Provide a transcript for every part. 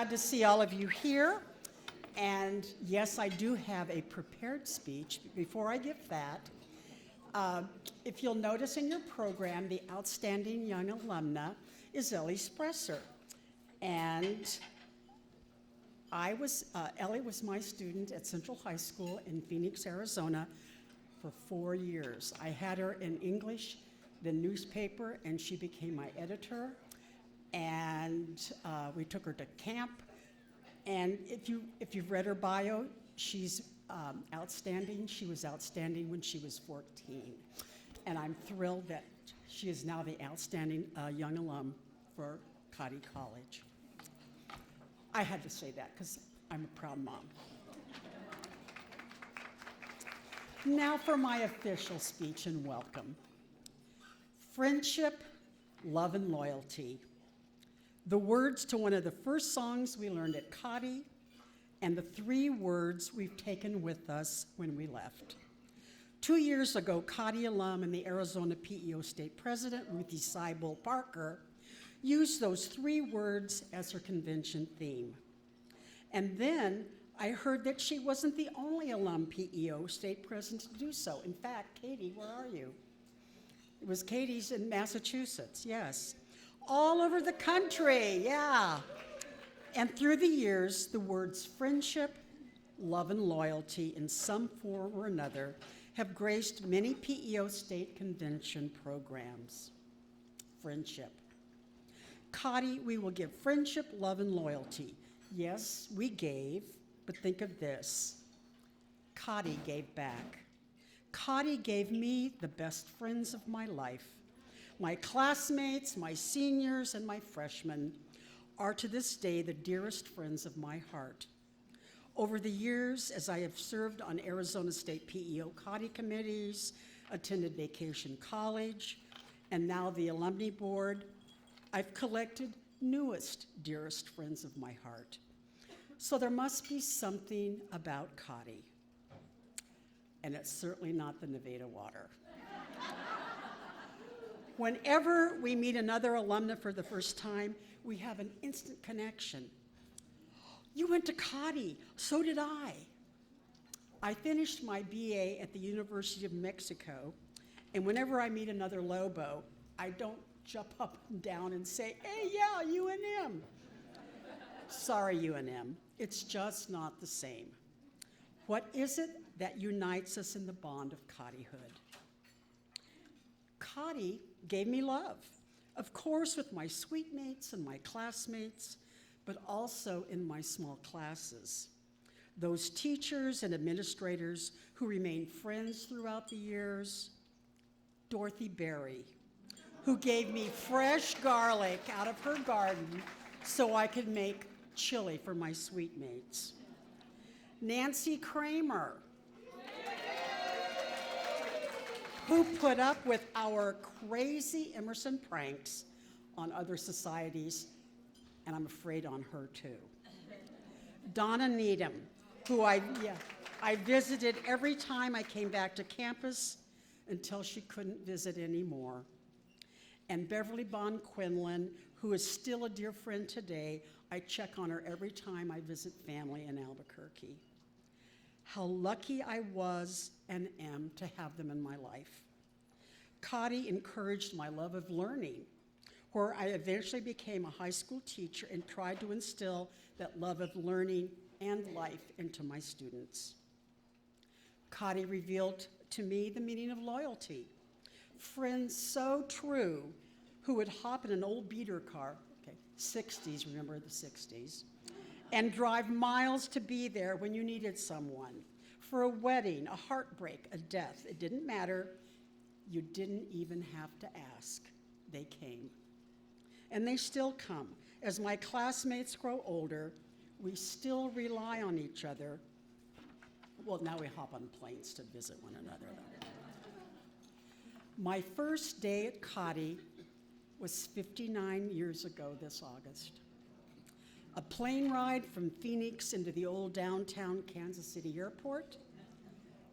Glad to see all of you here. And yes, I do have a prepared speech. Before I give that, if you'll notice in your program, the outstanding young alumna is Ellie Spresser. And Ellie was my student at Central High School in Phoenix, Arizona for 4 years. I had her in English, the newspaper, and she became my editor. And we took her to camp. And if you've read her bio, she's outstanding. She was outstanding when she was 14. And I'm thrilled that she is now the outstanding young alum for Cottey College. I had to say that because I'm a proud mom. Now for my official speech and welcome. Friendship, love, and loyalty. The words to one of the first songs we learned at Cottey, and the 3 words we've taken with us when we left. 2 years ago, Cottey alum and the Arizona PEO State President, Ruthie Seibel Parker, used those 3 words as her convention theme. And then I heard that she wasn't the only alum PEO State President to do so. In fact, Katie, where are you? It was Katie's in Massachusetts, yes. All over the country, yeah. And through the years, the words friendship, love, and loyalty in some form or another have graced many PEO state convention programs. Friendship. Cottey, we will give friendship, love, and loyalty. Yes, we gave, but think of this. Cottey gave back. Cottey gave me the best friends of my life. My classmates, my seniors, and my freshmen are to this day the dearest friends of my heart. Over the years, as I have served on Arizona State PEO Cottey committees, attended Vacation College, and now the Alumni Board, I've collected newest dearest friends of my heart. So there must be something about Cottey, and it's certainly not the Nevada water. Whenever we meet another alumna for the first time, we have an instant connection. You went to Cottey, so did I. I finished my BA at the University of Mexico, and whenever I meet another Lobo, I don't jump up and down and say, hey, yeah, UNM. Sorry, UNM, it's just not the same. What is it that unites us in the bond of Cotteyhood? Cottey gave me love, of course with my suite mates and my classmates, but also in my small classes. Those teachers and administrators who remained friends throughout the years. Dorothy Berry, who gave me fresh garlic out of her garden so I could make chili for my suite mates. Nancy Kramer, who put up with our crazy Emerson pranks on other societies, and I'm afraid on her too. Donna Needham, who I visited every time I came back to campus until she couldn't visit anymore. And Beverly Bond Quinlan, who is still a dear friend today. I check on her every time I visit family in Albuquerque. How lucky I was and am to have them in my life. Cottey encouraged my love of learning, where I eventually became a high school teacher and tried to instill that love of learning and life into my students. Cottey revealed to me the meaning of loyalty. Friends so true who would hop in an old beater car, 60s, remember the 60s, and drive miles to be there when you needed someone. For a wedding, a heartbreak, a death, it didn't matter. You didn't even have to ask. They came. And they still come. As my classmates grow older, we still rely on each other. Well, now we hop on planes to visit one another. My first day at Cottey was 59 years ago this August. A plane ride from Phoenix into the old downtown Kansas City airport,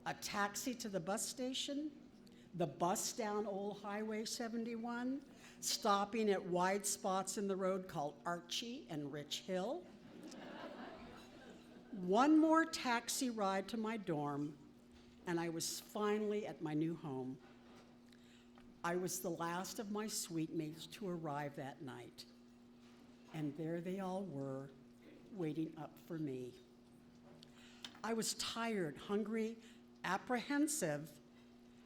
a taxi to the bus station, the bus down old Highway 71, stopping at wide spots in the road called Archie and Rich Hill, One more taxi ride to my dorm, and I was finally at my new home. I was the last of my suite mates to arrive that night, and there they all were, waiting up for me. I was tired, hungry, apprehensive,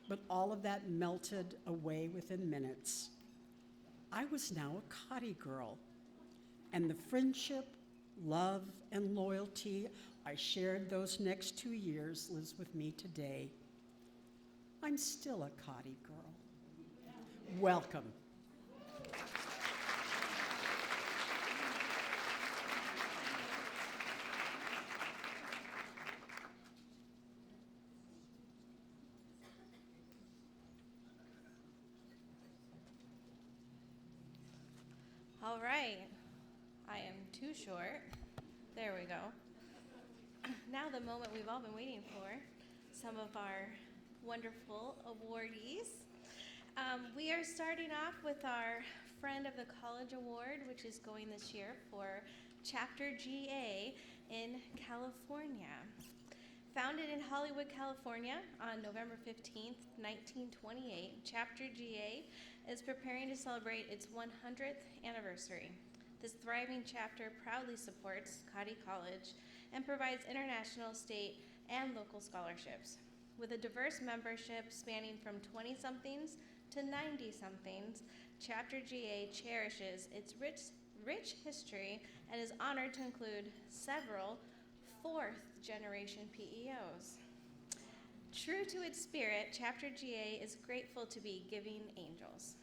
but all of that melted away within minutes. I was now a Cottey girl, and the friendship, love, and loyalty I shared those next 2 years lives with me today. I'm still a Cottey girl. Welcome. All right, I am too short. There we go. Now the moment we've all been waiting for, some of our wonderful awardees. We are starting off with our Friend of the College Award, which is going this year for Chapter GA in California. Founded in Hollywood, California on November 15th, 1928, Chapter GA is preparing to celebrate its 100th anniversary. This thriving chapter proudly supports Cottey College and provides international, state, and local scholarships. With a diverse membership spanning from 20-somethings to 90-somethings, Chapter GA cherishes its rich history and is honored to include several fourth-generation PEOs. True to its spirit, Chapter GA is grateful to be giving angels.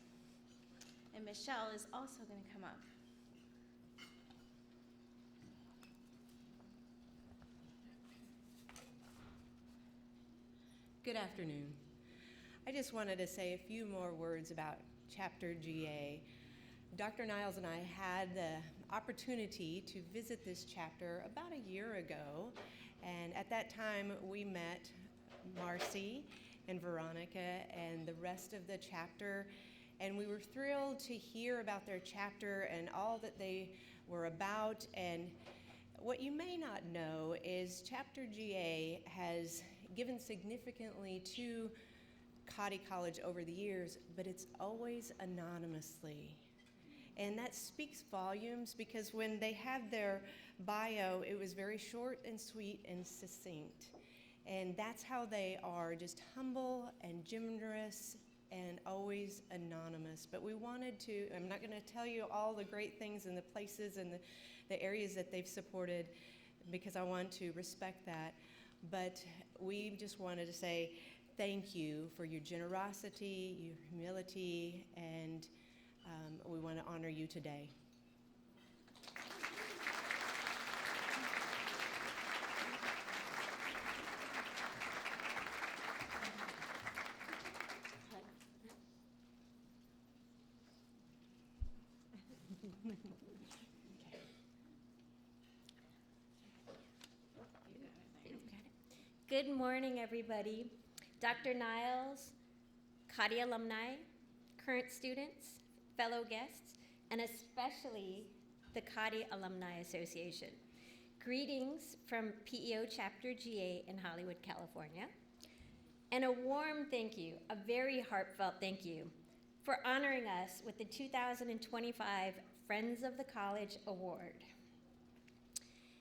And Michelle is also going to come up. Good afternoon. I just wanted to say a few more words about Chapter GA. Dr. Niles and I had the opportunity to visit this chapter about a year ago, and at that time we met Marcy and Veronica and the rest of the chapter, and we were thrilled to hear about their chapter and all that they were about. And what you may not know is Chapter GA has given significantly to Cottey College over the years, but it's always anonymously. And that speaks volumes, because when they had their bio, it was very short and sweet and succinct. And that's how they are, just humble and generous and always anonymous. But we wanted to, I'm not going to tell you all the great things and the places and the areas that they've supported, because I want to respect that. But we just wanted to say thank you for your generosity, your humility, and we want to honor you today. Good morning, everybody. Dr. Niles, Cottey alumni, current students, fellow guests, and especially the Cottey Alumni Association. Greetings from PEO Chapter GA in Hollywood, California. And a warm thank you, a very heartfelt thank you, for honoring us with the 2025 Friends of the College Award.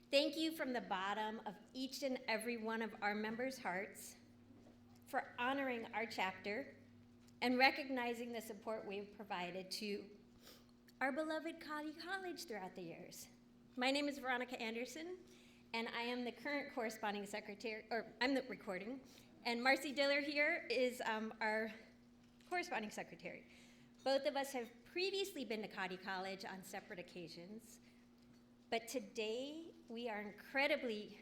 Thank you from the bottom of each and every one of our members' hearts for honoring our chapter and recognizing the support we've provided to our beloved Cottey College throughout the years. My name is Veronica Anderson, and I am the current corresponding secretary, or I'm the recording, and Marcy Diller here is our corresponding secretary. Both of us have previously been to Cottey College on separate occasions, but today we are incredibly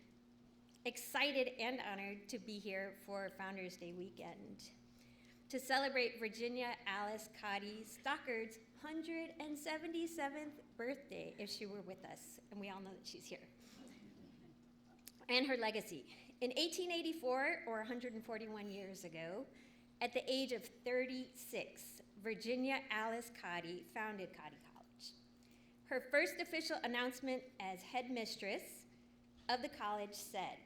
excited and honored to be here for Founders Day weekend to celebrate Virginia Alice Cottey Stockard's 177th birthday, if she were with us, and we all know that she's here, and her legacy. In 1884, or 141 years ago, at the age of 36, Virginia Alice Cottey founded Cottey College. Her first official announcement as headmistress of the college said,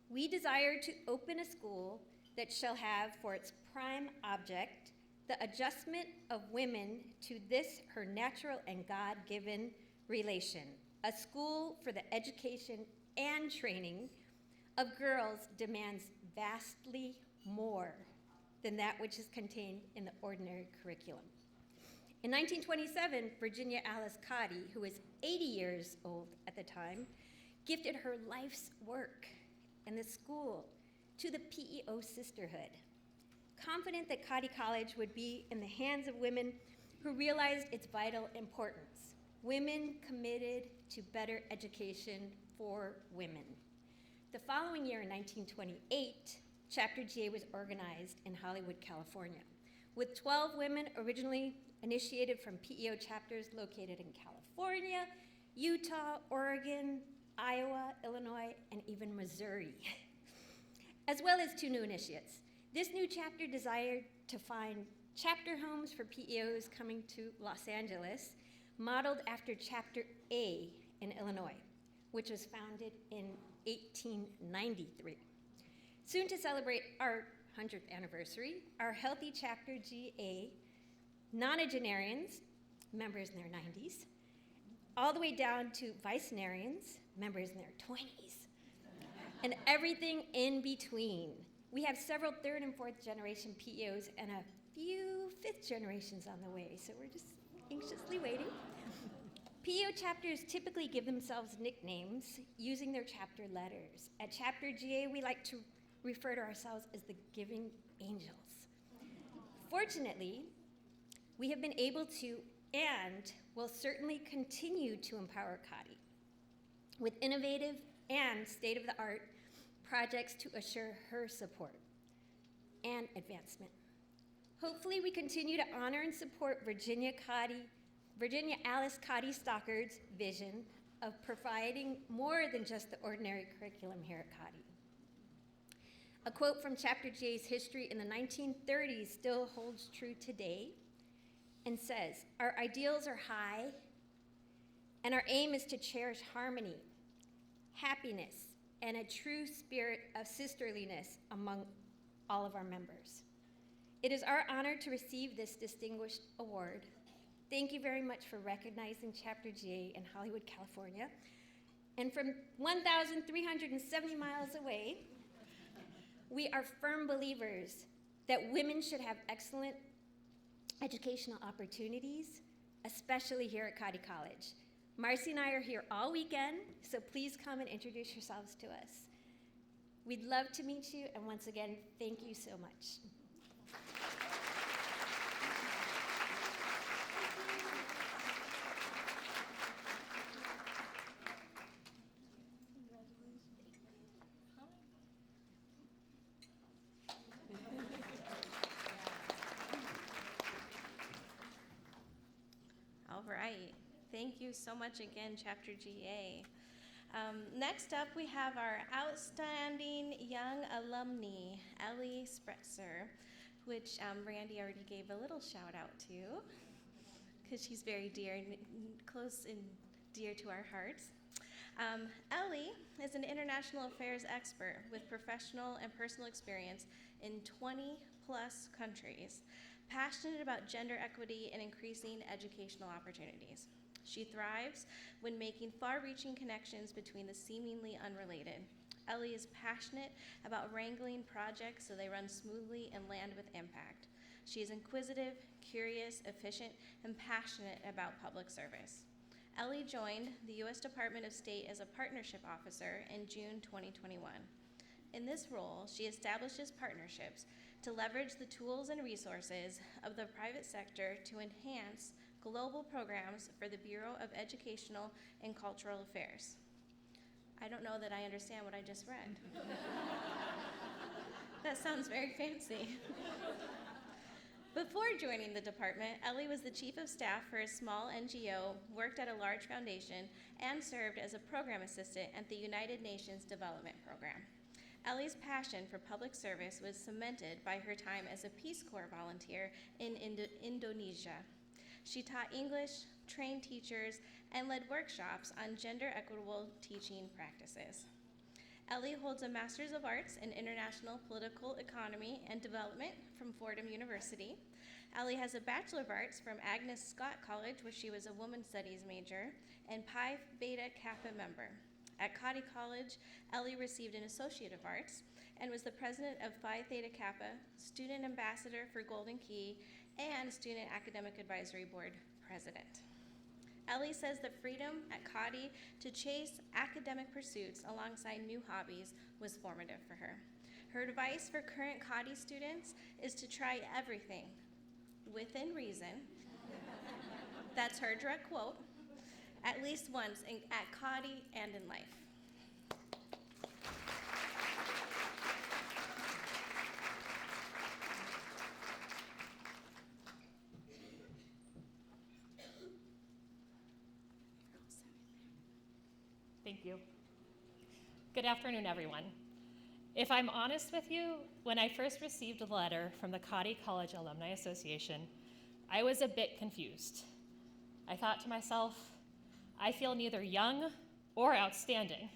"We desire to open a school that shall have for its prime object the adjustment of women to this her natural and God-given relation. A school for the education and training of girls demands vastly more than that which is contained in the ordinary curriculum." In 1927, Virginia Alice Cottey, who was 80 years old at the time, gifted her life's work in the school to the PEO sisterhood, confident that Cottey College would be in the hands of women who realized its vital importance, women committed to better education for women. The following year, in 1928, Chapter GA was organized in Hollywood, California, with 12 women originally initiated from PEO chapters located in California, Utah, Oregon, Iowa, Illinois, and even Missouri, as well as 2 new initiates. This new chapter desired to find chapter homes for PEOs coming to Los Angeles, modeled after Chapter A in Illinois, which was founded in 1893. Soon to celebrate our 100th anniversary, our Healthy Chapter GA nonagenarians, members in their 90s, all the way down to vicenarians, members in their 20s, and everything in between. We have several 3rd and 4th generation PEOs and a few 5th generations on the way, so we're just anxiously waiting. PEO chapters typically give themselves nicknames using their chapter letters. At Chapter GA, we like to refer to ourselves as the Giving Angels. Fortunately, we have been able to and will certainly continue to empower Cottey with innovative and state-of-the-art projects to assure her support and advancement. Hopefully, we continue to honor and support Virginia Alice Cottey Stockard's vision of providing more than just the ordinary curriculum here at Cottey. A quote from Chapter GA's history in the 1930s still holds true today and says, "Our ideals are high, and our aim is to cherish harmony, happiness, and a true spirit of sisterliness among all of our members. It is our honor to receive this distinguished award. Thank you very much for recognizing Chapter GA in Hollywood, California. And from 1,370 miles away, we are firm believers that women should have excellent educational opportunities, especially here at Cottey College. Marcy and I are here all weekend, so please come and introduce yourselves to us. We'd love to meet you, and once again, thank you so much." All right. Thank you so much again, Chapter GA. Next up, we have our outstanding young alumni, Ellie Spretzer, which Randy already gave a little shout out to, because she's very dear and close and dear to our hearts. Ellie is an international affairs expert with professional and personal experience in 20 plus countries, passionate about gender equity and increasing educational opportunities. She thrives when making far-reaching connections between the seemingly unrelated. Ellie is passionate about wrangling projects so they run smoothly and land with impact. She is inquisitive, curious, efficient, and passionate about public service. Ellie joined the U.S. Department of State as a partnership officer in June 2021. In this role, she establishes partnerships to leverage the tools and resources of the private sector to enhance global programs for the Bureau of Educational and Cultural Affairs. I don't know that I understand what I just read. That sounds very fancy. Before joining the department, Ellie was the chief of staff for a small NGO, worked at a large foundation, and served as a program assistant at the United Nations Development Program. Ellie's passion for public service was cemented by her time as a Peace Corps volunteer in Indonesia. She taught English, trained teachers, and led workshops on gender equitable teaching practices. Ellie holds a Master's of Arts in International Political Economy and Development from Fordham University. Ellie has a Bachelor of Arts from Agnes Scott College, where she was a Women's Studies major, and Pi Beta Kappa member. At Cottey College, Ellie received an Associate of Arts and was the president of Phi Theta Kappa, student ambassador for Golden Key, and student academic advisory board president. Ellie says the freedom at Cottey to chase academic pursuits alongside new hobbies was formative for her. Her advice for current Cottey students is to try everything within reason. That's her direct quote, at least once at Cottey and in life. Thank you. Good afternoon, everyone. If I'm honest with you, when I first received a letter from the Cottey College Alumni Association, I was a bit confused. I thought to myself, I feel neither young or outstanding.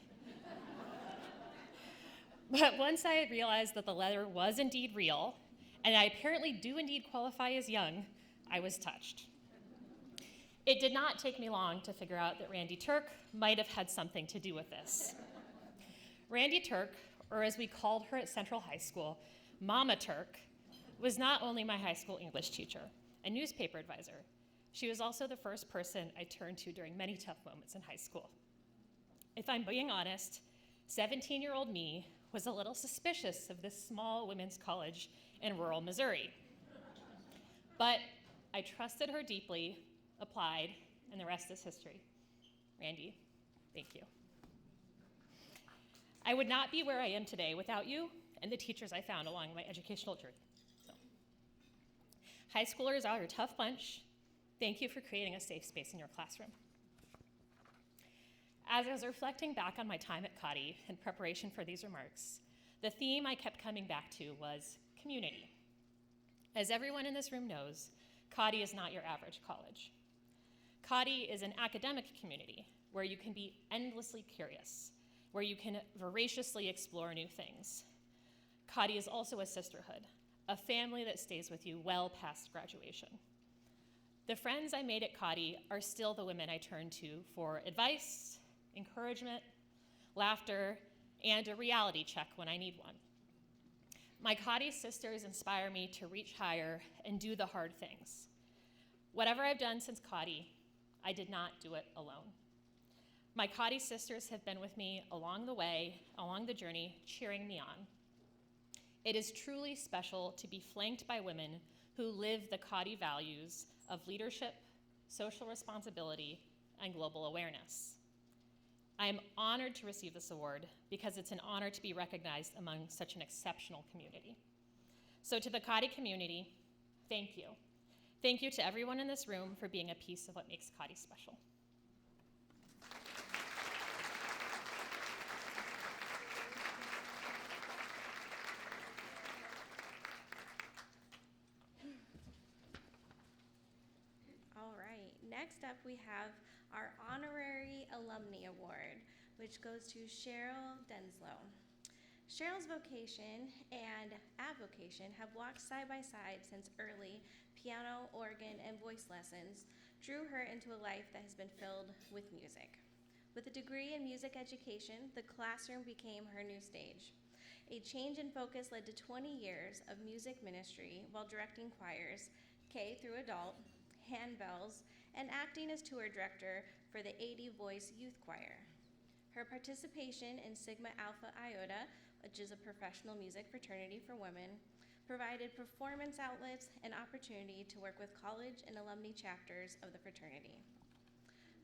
But once I realized that the letter was indeed real, and I apparently do indeed qualify as young, I was touched. It did not take me long to figure out that Randy Turk might have had something to do with this. Randy Turk, or as we called her at Central High School, Mama Turk, was not only my high school English teacher and newspaper advisor, she was also the first person I turned to during many tough moments in high school. If I'm being honest, 17-year-old me was a little suspicious of this small women's college in rural Missouri. But I trusted her deeply, applied, and the rest is history. Randy, thank you. I would not be where I am today without you and the teachers I found along my educational journey. So, high schoolers are a tough bunch. Thank you for creating a safe space in your classroom. As I was reflecting back on my time at Cottey in preparation for these remarks, the theme I kept coming back to was community. As everyone in this room knows, Cottey is not your average college. Cottey is an academic community where you can be endlessly curious, where you can voraciously explore new things. Cottey is also a sisterhood, a family that stays with you well past graduation. The friends I made at Cottey are still the women I turn to for advice, encouragement, laughter, and a reality check when I need one. My Cottey sisters inspire me to reach higher and do the hard things. Whatever I've done since Cottey, I did not do it alone. My Cottey sisters have been with me along the way, along the journey, cheering me on. It is truly special to be flanked by women who live the Cottey values of leadership, social responsibility, and global awareness. I am honored to receive this award because it's an honor to be recognized among such an exceptional community. So to the Cottey community, thank you. Thank you to everyone in this room for being a piece of what makes Cottey special. All right, next up we have our Honorary Alumni Award, which goes to Cheryl Denslow. Cheryl's vocation and avocation have walked side by side since early piano, organ, and voice lessons drew her into a life that has been filled with music. With a degree in music education, the classroom became her new stage. A change in focus led to 20 years of music ministry while directing choirs, K through adult, handbells, and acting as tour director for the 80 Voice Youth Choir. Her participation in Sigma Alpha Iota, which is a professional music fraternity for women, provided performance outlets and opportunity to work with college and alumni chapters of the fraternity.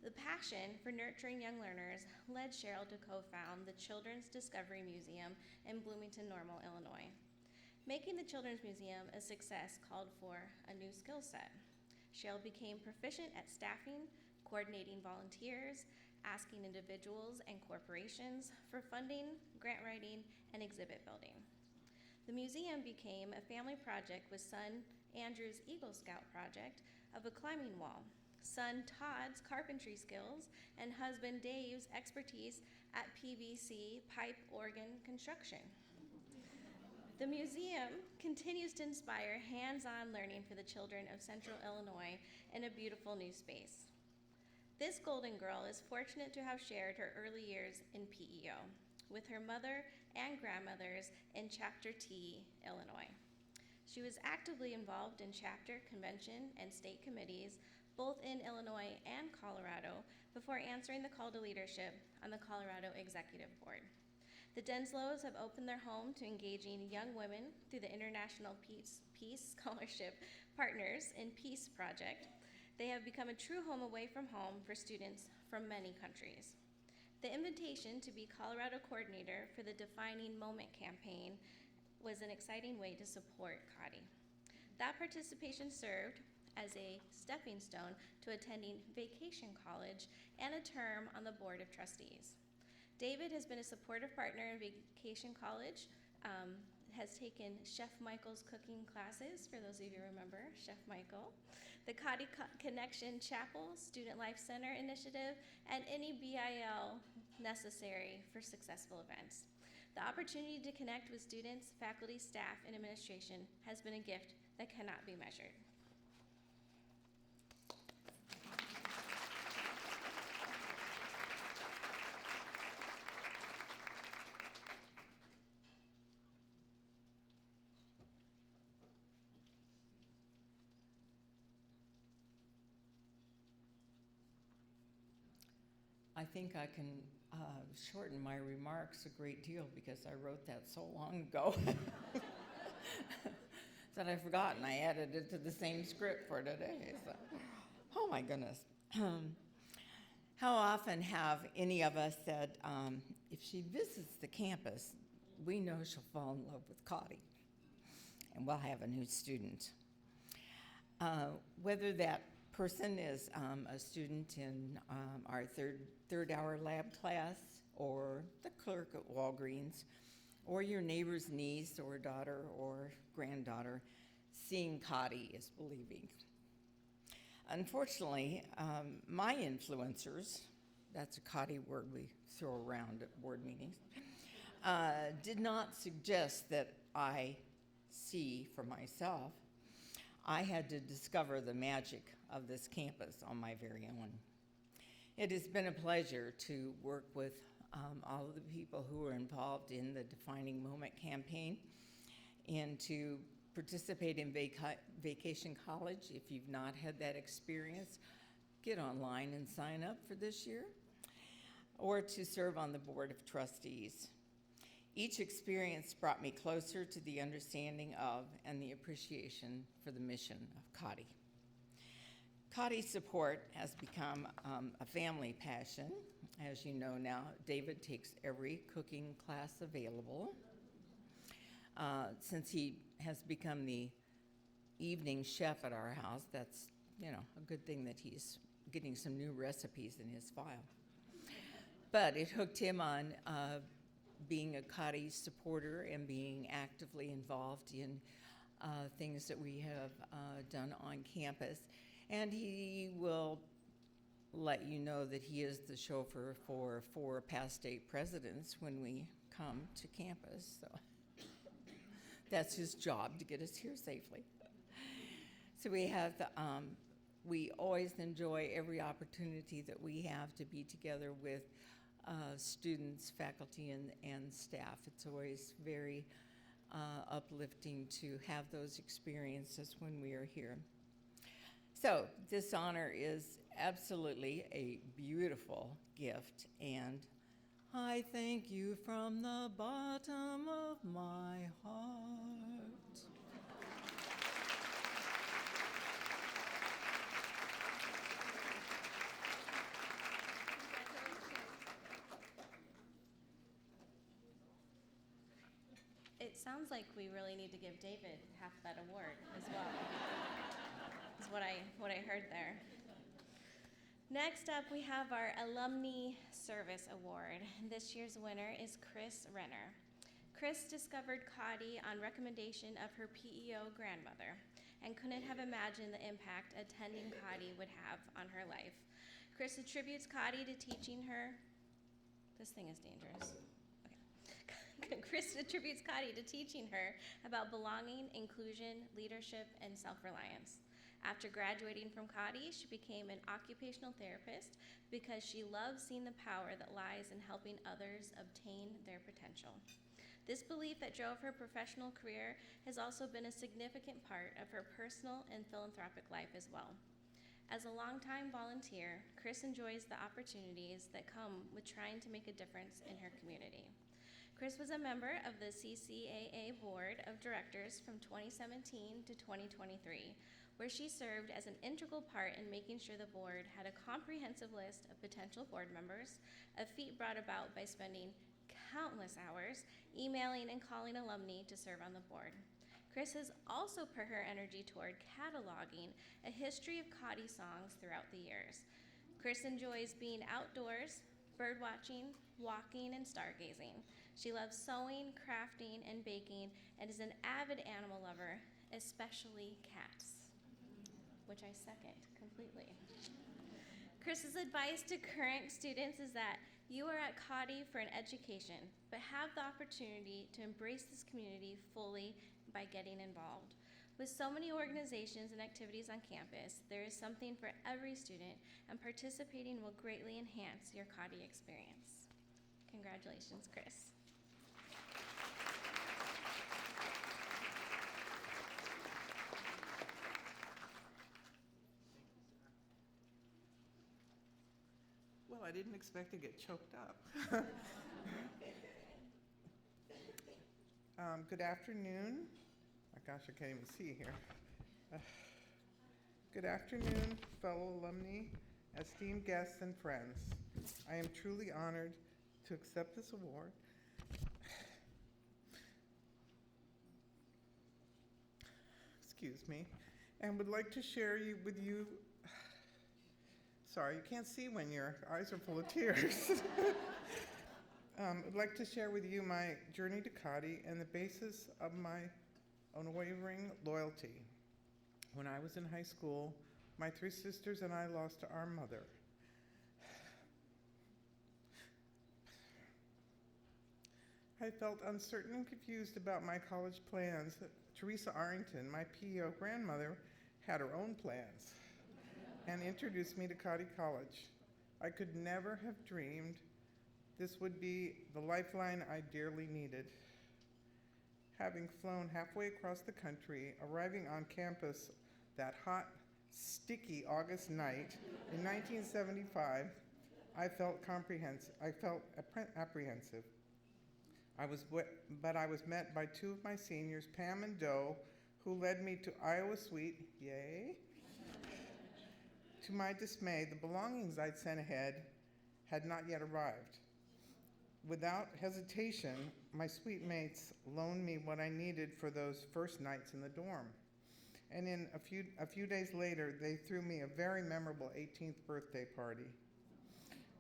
The passion for nurturing young learners led Cheryl to co-found the Children's Discovery Museum in Bloomington Normal, Illinois. Making the Children's Museum a success called for a new skill set. Cheryl became proficient at staffing, coordinating volunteers, asking individuals and corporations for funding, grant writing, and exhibit building. The museum became a family project with son Andrew's Eagle Scout project of a climbing wall, son Todd's carpentry skills, and husband Dave's expertise at PVC pipe organ construction. The museum continues to inspire hands-on learning for the children of Central Illinois in a beautiful new space. This golden girl is fortunate to have shared her early years in PEO with her mother and grandmothers in Chapter T, Illinois. She was actively involved in chapter, convention, and state committees, both in Illinois and Colorado, before answering the call to leadership on the Colorado Executive Board. The Denslows have opened their home to engaging young women through the International Peace Scholarship Partners in Peace Project. They have become a true home away from home for students from many countries. The invitation to be Colorado coordinator for the Defining Moment campaign was an exciting way to support Cottey. That participation served as a stepping stone to attending vacation college and a term on the board of trustees. David has been a supportive partner in Vacation College, has taken Chef Michael's cooking classes, for those of you who remember Chef Michael, the Cottey Connection Chapel, Student Life Center Initiative, and any BIL necessary for successful events. The opportunity to connect with students, faculty, staff, and administration has been a gift that cannot be measured. I think I can shorten my remarks a great deal because I wrote that so long ago that I've forgotten. I added it to the same script for today. So. Oh my goodness. How often have any of us said, if she visits the campus, we know she'll fall in love with Cottey and we'll have a new student. Whether that person is a student in our third hour lab class, or the clerk at Walgreens, or your neighbor's niece or daughter or granddaughter, seeing Cottey is believing. Unfortunately, my influencers, that's a Cottey word we throw around at board meetings, did not suggest that I see for myself. I had to discover the magic of this campus on my very own. It has been a pleasure to work with all of the people who are involved in the Defining Moment campaign and to participate in Vacation College. If you've not had that experience, get online and sign up for this year, or to serve on the Board of Trustees. Each experience brought me closer to the understanding of and the appreciation for the mission of Cottey. Cottey support has become a family passion. As you know now, David takes every cooking class available. Since he has become the evening chef at our house, that's a good thing that he's getting some new recipes in his file. But it hooked him on being a Cottey supporter and being actively involved in things that we have done on campus. And he will let you know that he is the chauffeur for 4 past state presidents when we come to campus. So that's his job, to get us here safely. So we always enjoy every opportunity that we have to be together with students, faculty, and staff. It's always very uplifting to have those experiences when we are here. So this honor is absolutely a beautiful gift, and I thank you from the bottom of my heart. It sounds like we really need to give David half that award as well. Is what I heard there. Next up, we have our Alumni Service Award. This year's winner is Chris Renner. Chris discovered Cottey on recommendation of her PEO grandmother and couldn't have imagined the impact attending Cottey would have on her life. Chris attributes Cottey to teaching her, this thing is dangerous. Okay. Chris attributes Cottey to teaching her about belonging, inclusion, leadership, and self-reliance. After graduating from Cottey, she became an occupational therapist because she loves seeing the power that lies in helping others obtain their potential. This belief that drove her professional career has also been a significant part of her personal and philanthropic life as well. As a longtime volunteer, Chris enjoys the opportunities that come with trying to make a difference in her community. Chris was a member of the CCAA Board of Directors from 2017 to 2023, where she served as an integral part in making sure the board had a comprehensive list of potential board members, a feat brought about by spending countless hours emailing and calling alumni to serve on the board. Chris has also put her energy toward cataloging a history of Cottey songs throughout the years. Chris enjoys being outdoors, bird watching, walking, and stargazing. She loves sewing, crafting, and baking, and is an avid animal lover, especially cats, which I second completely. Chris's advice to current students is that you are at Cottey for an education, but have the opportunity to embrace this community fully by getting involved. With so many organizations and activities on campus, there is something for every student, and participating will greatly enhance your Cottey experience. Congratulations, Chris. Well, I didn't expect to get choked up. Good afternoon. Oh gosh, I can't even see here. Good afternoon, fellow alumni, esteemed guests, and friends. I am truly honored to accept this award. Excuse me. And would like to share with you. Sorry, you can't see when your eyes are full of tears. I'd like to share with you my journey to Cottey and the basis of my unwavering loyalty. When I was in high school, my three sisters and I lost our mother. I felt uncertain and confused about my college plans. Teresa Arrington, my PEO grandmother, had her own plans and introduced me to Cottey College. I could never have dreamed this would be the lifeline I dearly needed. Having flown halfway across the country, arriving on campus that hot, sticky August night in 1975, I felt apprehensive. But I was met by two of my seniors, Pam and Doe, who led me to Iowa Suite, yay. To my dismay, the belongings I'd sent ahead had not yet arrived. Without hesitation, my suite mates loaned me what I needed for those first nights in the dorm. And in a few days later, they threw me a very memorable 18th birthday party.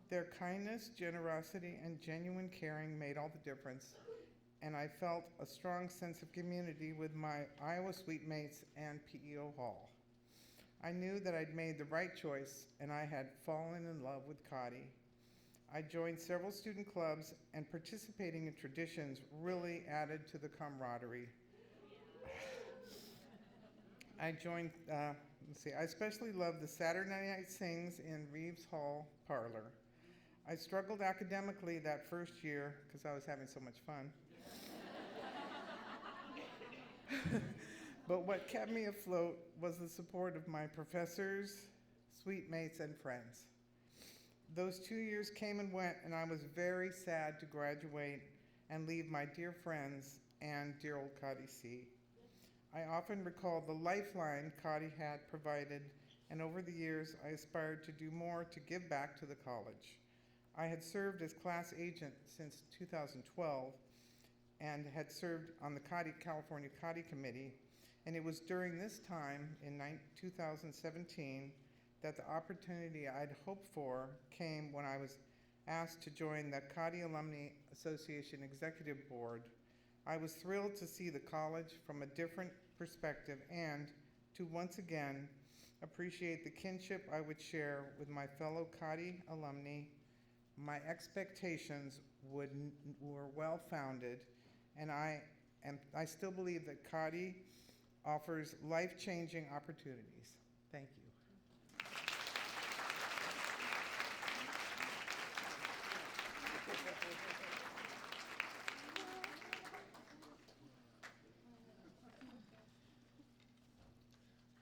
Their kindness, generosity, and genuine caring made all the difference, and I felt a strong sense of community with my Iowa suite mates and PEO Hall. I knew that I'd made the right choice, and I had fallen in love with Cottey. I joined several student clubs, and participating in traditions really added to the camaraderie. I especially loved the Saturday night sings in Reeves Hall parlor. I struggled academically that first year because I was having so much fun. But what kept me afloat was the support of my professors, suite mates, and friends. Those 2 years came and went, and I was very sad to graduate and leave my dear friends and dear old Cottey C. I often recall the lifeline Cottey had provided, and over the years, I aspired to do more to give back to the college. I had served as class agent since 2012 and had served on the California Cottey Committee, and it was during this time in 2017 that the opportunity I'd hoped for came when I was asked to join the Cottey Alumni Association Executive Board. I was thrilled to see the college from a different perspective and to once again appreciate the kinship I would share with my fellow Cottey alumni. My expectations were well-founded, and I still believe that Cottey offers life-changing opportunities. Thank you.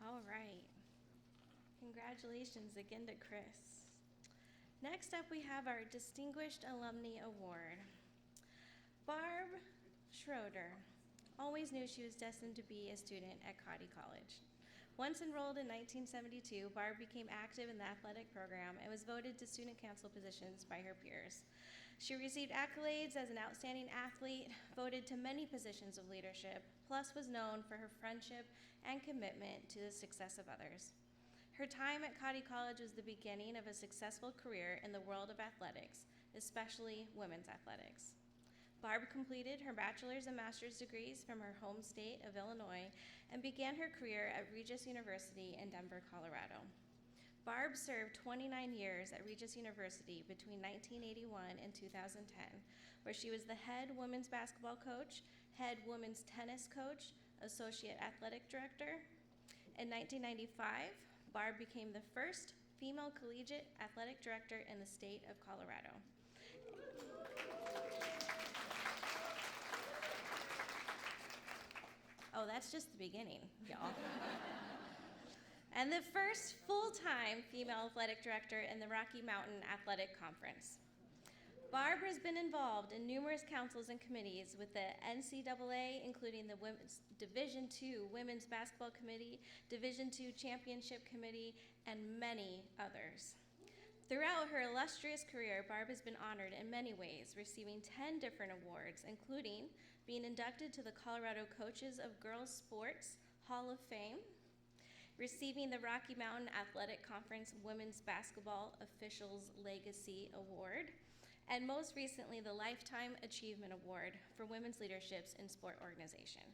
All right. Congratulations again to Chris. Next up, we have our Distinguished Alumni Award. Barb Schroeder always knew she was destined to be a student at Cottey College. Once enrolled in 1972, Barb became active in the athletic program and was voted to student council positions by her peers. She received accolades as an outstanding athlete, voted to many positions of leadership, plus was known for her friendship and commitment to the success of others. Her time at Cottey College was the beginning of a successful career in the world of athletics, especially women's athletics. Barb completed her bachelor's and master's degrees from her home state of Illinois and began her career at Regis University in Denver, Colorado. Barb served 29 years at Regis University between 1981 and 2010, where she was the head women's basketball coach, head women's tennis coach, associate athletic director. In 1995, Barb became the first female collegiate athletic director in the state of Colorado. Oh, that's just the beginning, y'all. And the first full-time female athletic director in the Rocky Mountain Athletic Conference. Barb has been involved in numerous councils and committees with the NCAA, including the Division II Women's Basketball Committee, Division II Championship Committee, and many others. Throughout her illustrious career, Barb has been honored in many ways, receiving 10 different awards, including being inducted to the Colorado Coaches of Girls Sports Hall of Fame, receiving the Rocky Mountain Athletic Conference Women's Basketball Officials Legacy Award, and most recently, the Lifetime Achievement Award for Women's Leaderships in Sport Organization.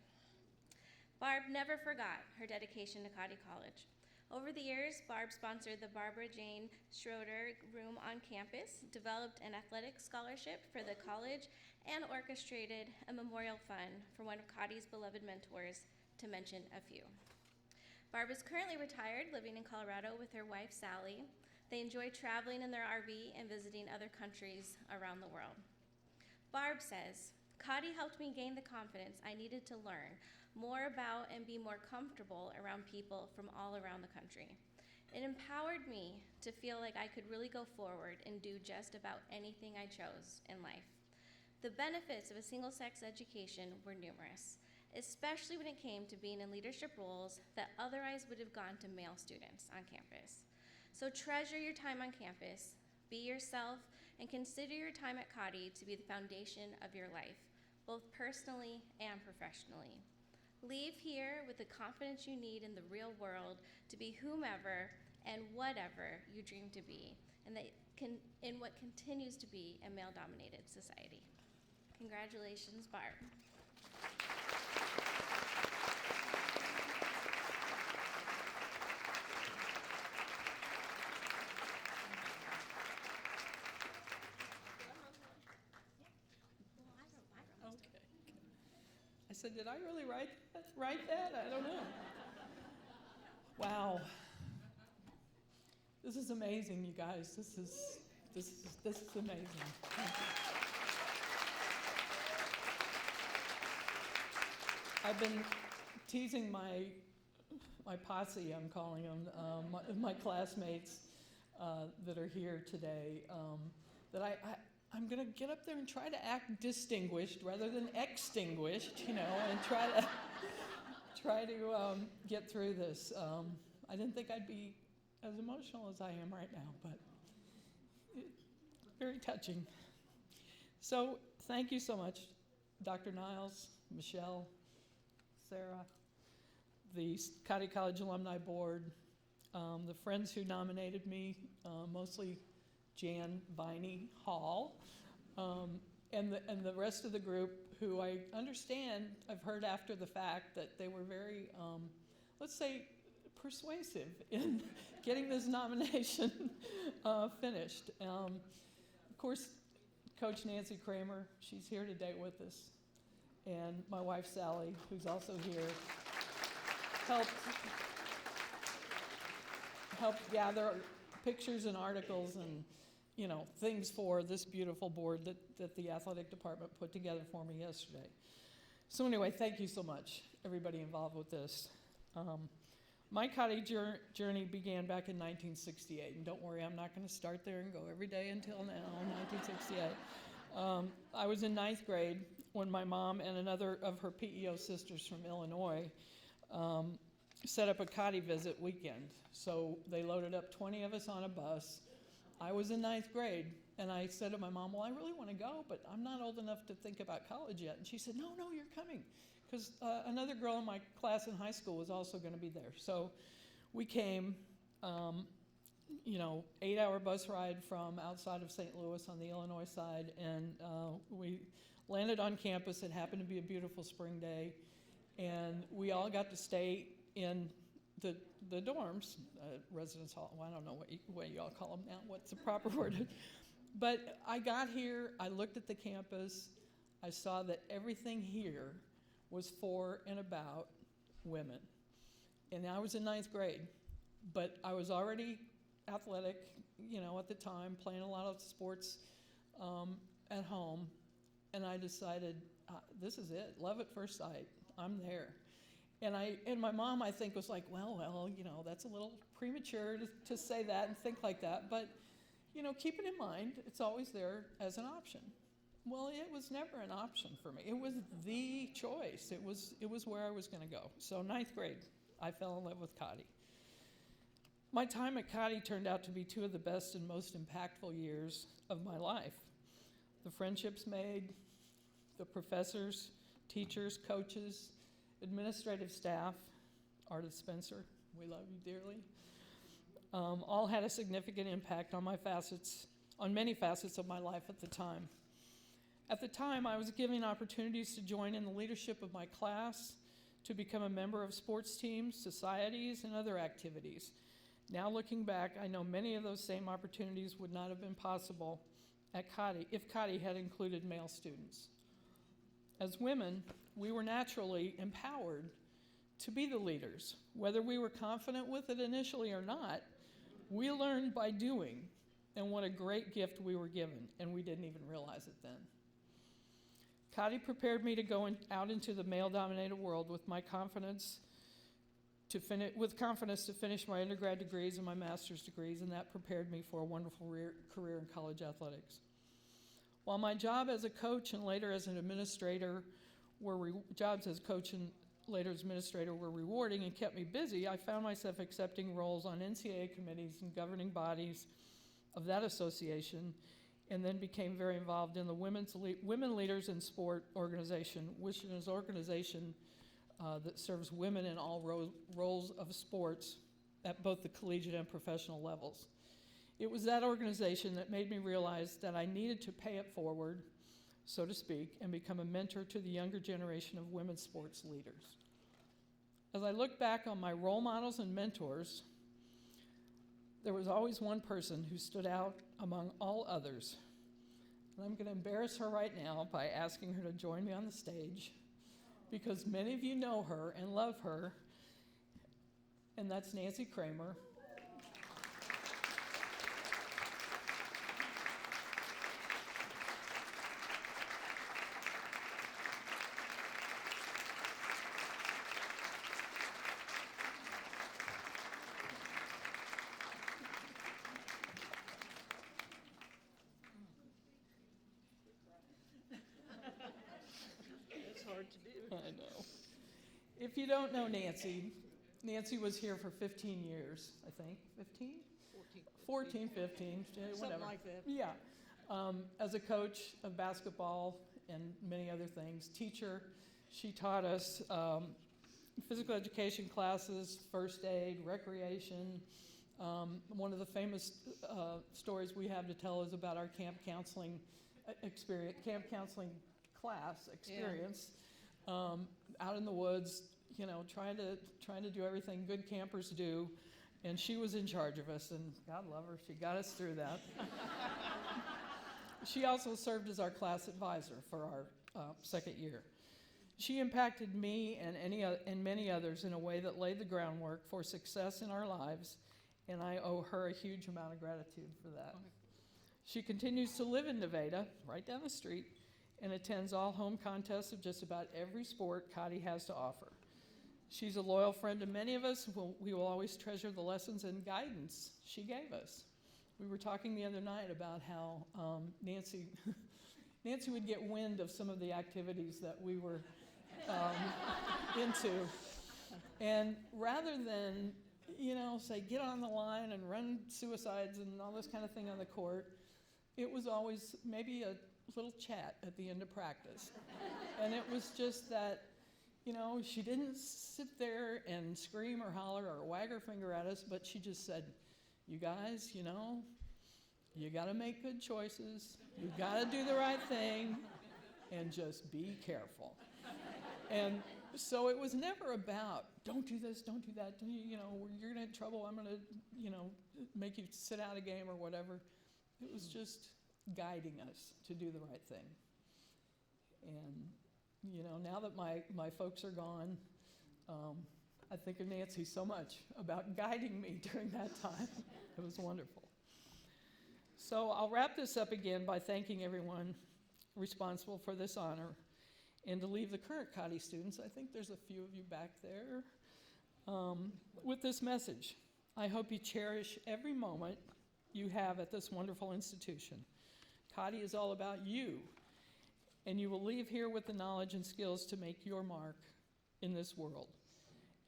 Barb never forgot her dedication to Cottey College. Over the years, Barb sponsored the Barbara Jane Schroeder Room on campus, developed an athletic scholarship for the college, and orchestrated a memorial fund for one of Cottey's beloved mentors, to mention a few. Barb is currently retired, living in Colorado with her wife, Sally. They enjoy traveling in their RV and visiting other countries around the world. Barb says, "Cottey helped me gain the confidence I needed to learn more about and be more comfortable around people from all around the country. It empowered me to feel like I could really go forward and do just about anything I chose in life. The benefits of a single-sex education were numerous, especially when it came to being in leadership roles that otherwise would have gone to male students on campus. So treasure your time on campus, be yourself, and consider your time at Cottey to be the foundation of your life, both personally and professionally. Leave here with the confidence you need in the real world to be whomever and whatever you dream to be, and in what continues to be a male-dominated society." Congratulations, Barb. Okay. I said, did I really write that? I don't know. Wow. This is amazing, you guys. This is amazing. Thank you. I've been teasing my posse, I'm calling them, my classmates that are here today, that I'm going to get up there and try to act distinguished rather than extinguished, and try to get through this. I didn't think I'd be as emotional as I am right now, but very touching. So thank you so much, Dr. Niles, Michelle, Sarah, the Cottey College Alumni Board, the friends who nominated me, mostly Jan Viney Hall, and the rest of the group who I understand, I've heard after the fact that they were very, let's say, persuasive in getting this nomination finished. Of course, Coach Nancy Kramer, she's here today with us, and my wife Sally, who's also here, helped gather pictures and articles and things for this beautiful board that the athletic department put together for me yesterday. So anyway, thank you so much, everybody involved with this. My Cottey journey began back in 1968, and don't worry, I'm not going to start there and go every day until now, 1968. I was in 9th grade when my mom and another of her PEO sisters from Illinois set up a Cottey visit weekend. So they loaded up 20 of us on a bus. I was in 9th grade, and I said to my mom, well, I really want to go, but I'm not old enough to think about college yet. And she said, no, you're coming. Because another girl in my class in high school was also going to be there. So we came, 8-hour bus ride from outside of St. Louis on the Illinois side, and we landed on campus. It happened to be a beautiful spring day, and we all got to stay in the dorms, residence hall. Well, I don't know what you all call them now. What's the proper word? But I got here, I looked at the campus, I saw that everything here was for and about women. And I was in 9th grade, but I was already athletic, at the time, playing a lot of sports at home, and I decided, this is it, love at first sight, I'm there. And my mom, I think, was like, well, that's a little premature to say that and think like that, but, keep it in mind, it's always there as an option. Well, it was never an option for me. It was the choice. It was where I was going to go. So 9th grade, I fell in love with Cottey. My time at Cottey turned out to be 2 of the best and most impactful years of my life. The friendships made, the professors, teachers, coaches, administrative staff, Artist Spencer, we love you dearly, all had a significant impact on many facets of my life at the time. At the time, I was given opportunities to join in the leadership of my class, to become a member of sports teams, societies, and other activities. Now looking back, I know many of those same opportunities would not have been possible at Cottey if Cottey had included male students. As women, we were naturally empowered to be the leaders. Whether we were confident with it initially or not, we learned by doing, and what a great gift we were given, and we didn't even realize it then. Cottey prepared me to go out into the male-dominated world with confidence to finish my undergrad degrees and my master's degrees, and that prepared me for a wonderful career in college athletics. While my job as a coach and later as an administrator were rewarding and kept me busy, I found myself accepting roles on NCAA committees and governing bodies of that association, and then became very involved in the Women Leaders in Sport organization, which is an organization that serves women in all roles of sports at both the collegiate and professional levels. It was that organization that made me realize that I needed to pay it forward, so to speak, and become a mentor to the younger generation of women's sports leaders. As I look back on my role models and mentors, there was always one person who stood out among all others. And I'm going to embarrass her right now by asking her to join me on the stage, because many of you know her and love her, and that's Nancy Kramer. I know. If you don't know Nancy, Nancy was here for 15 years, I think. 15? 14, 15, whatever. Something like that. Yeah. As a coach of basketball and many other things. Teacher, she taught us physical education classes, first aid, recreation. One of the famous stories we have to tell is about our camp counseling class experience. Out in the woods, trying to do everything good campers do, and she was in charge of us, and God love her, she got us through that. She also served as our class advisor for our second year. She impacted me and many others in a way that laid the groundwork for success in our lives, and I owe her a huge amount of gratitude for that. She continues to live in Nevada, right down the street, and attends all home contests of just about every sport Cottey has to offer. She's a loyal friend to many of us. We will always treasure the lessons and guidance she gave us. We were talking the other night about how Nancy would get wind of some of the activities that we were into. And rather than, say, get on the line and run suicides and all this kind of thing on the court, it was always maybe a little chat at the end of practice. And it was just that, she didn't sit there and scream or holler or wag her finger at us, but she just said, you guys, you got to make good choices. You got to do the right thing and just be careful. And so it was never about, don't do this, don't do that, you're going to have trouble, I'm going to, make you sit out a game or whatever. It was just guiding us to do the right thing. And, now that my folks are gone, I think of Nancy so much about guiding me during that time. It was wonderful. So I'll wrap this up again by thanking everyone responsible for this honor, and to leave the current Cottey students, I think there's a few of you back there, with this message. I hope you cherish every moment you have at this wonderful institution. Cottey is all about you, and you will leave here with the knowledge and skills to make your mark in this world.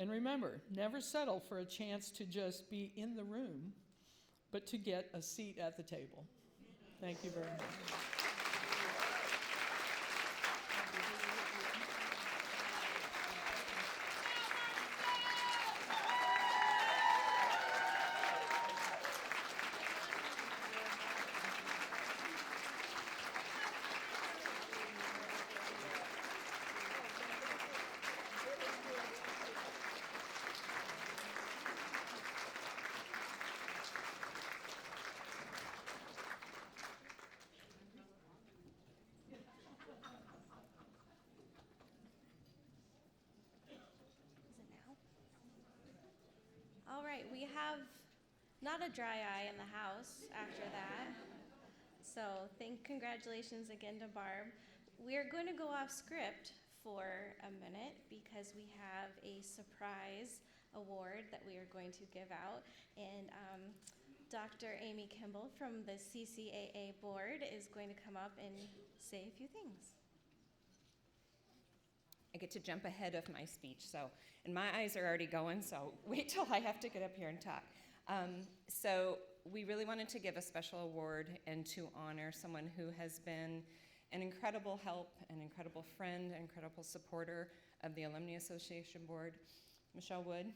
And remember, never settle for a chance to just be in the room, but to get a seat at the table. Thank you very much. All right, we have not a dry eye in the house after that. So congratulations again to Barb. We are going to go off script for a minute because we have a surprise award that we are going to give out. And Dr. Amy Kimball from the CCAA board is going to come up and say a few things. I get to jump ahead of my speech, and my eyes are already going, so wait till I have to get up here and talk. So we really wanted to give a special award and to honor someone who has been an incredible help, an incredible friend, an incredible supporter of the Alumni Association Board, Michelle Wood.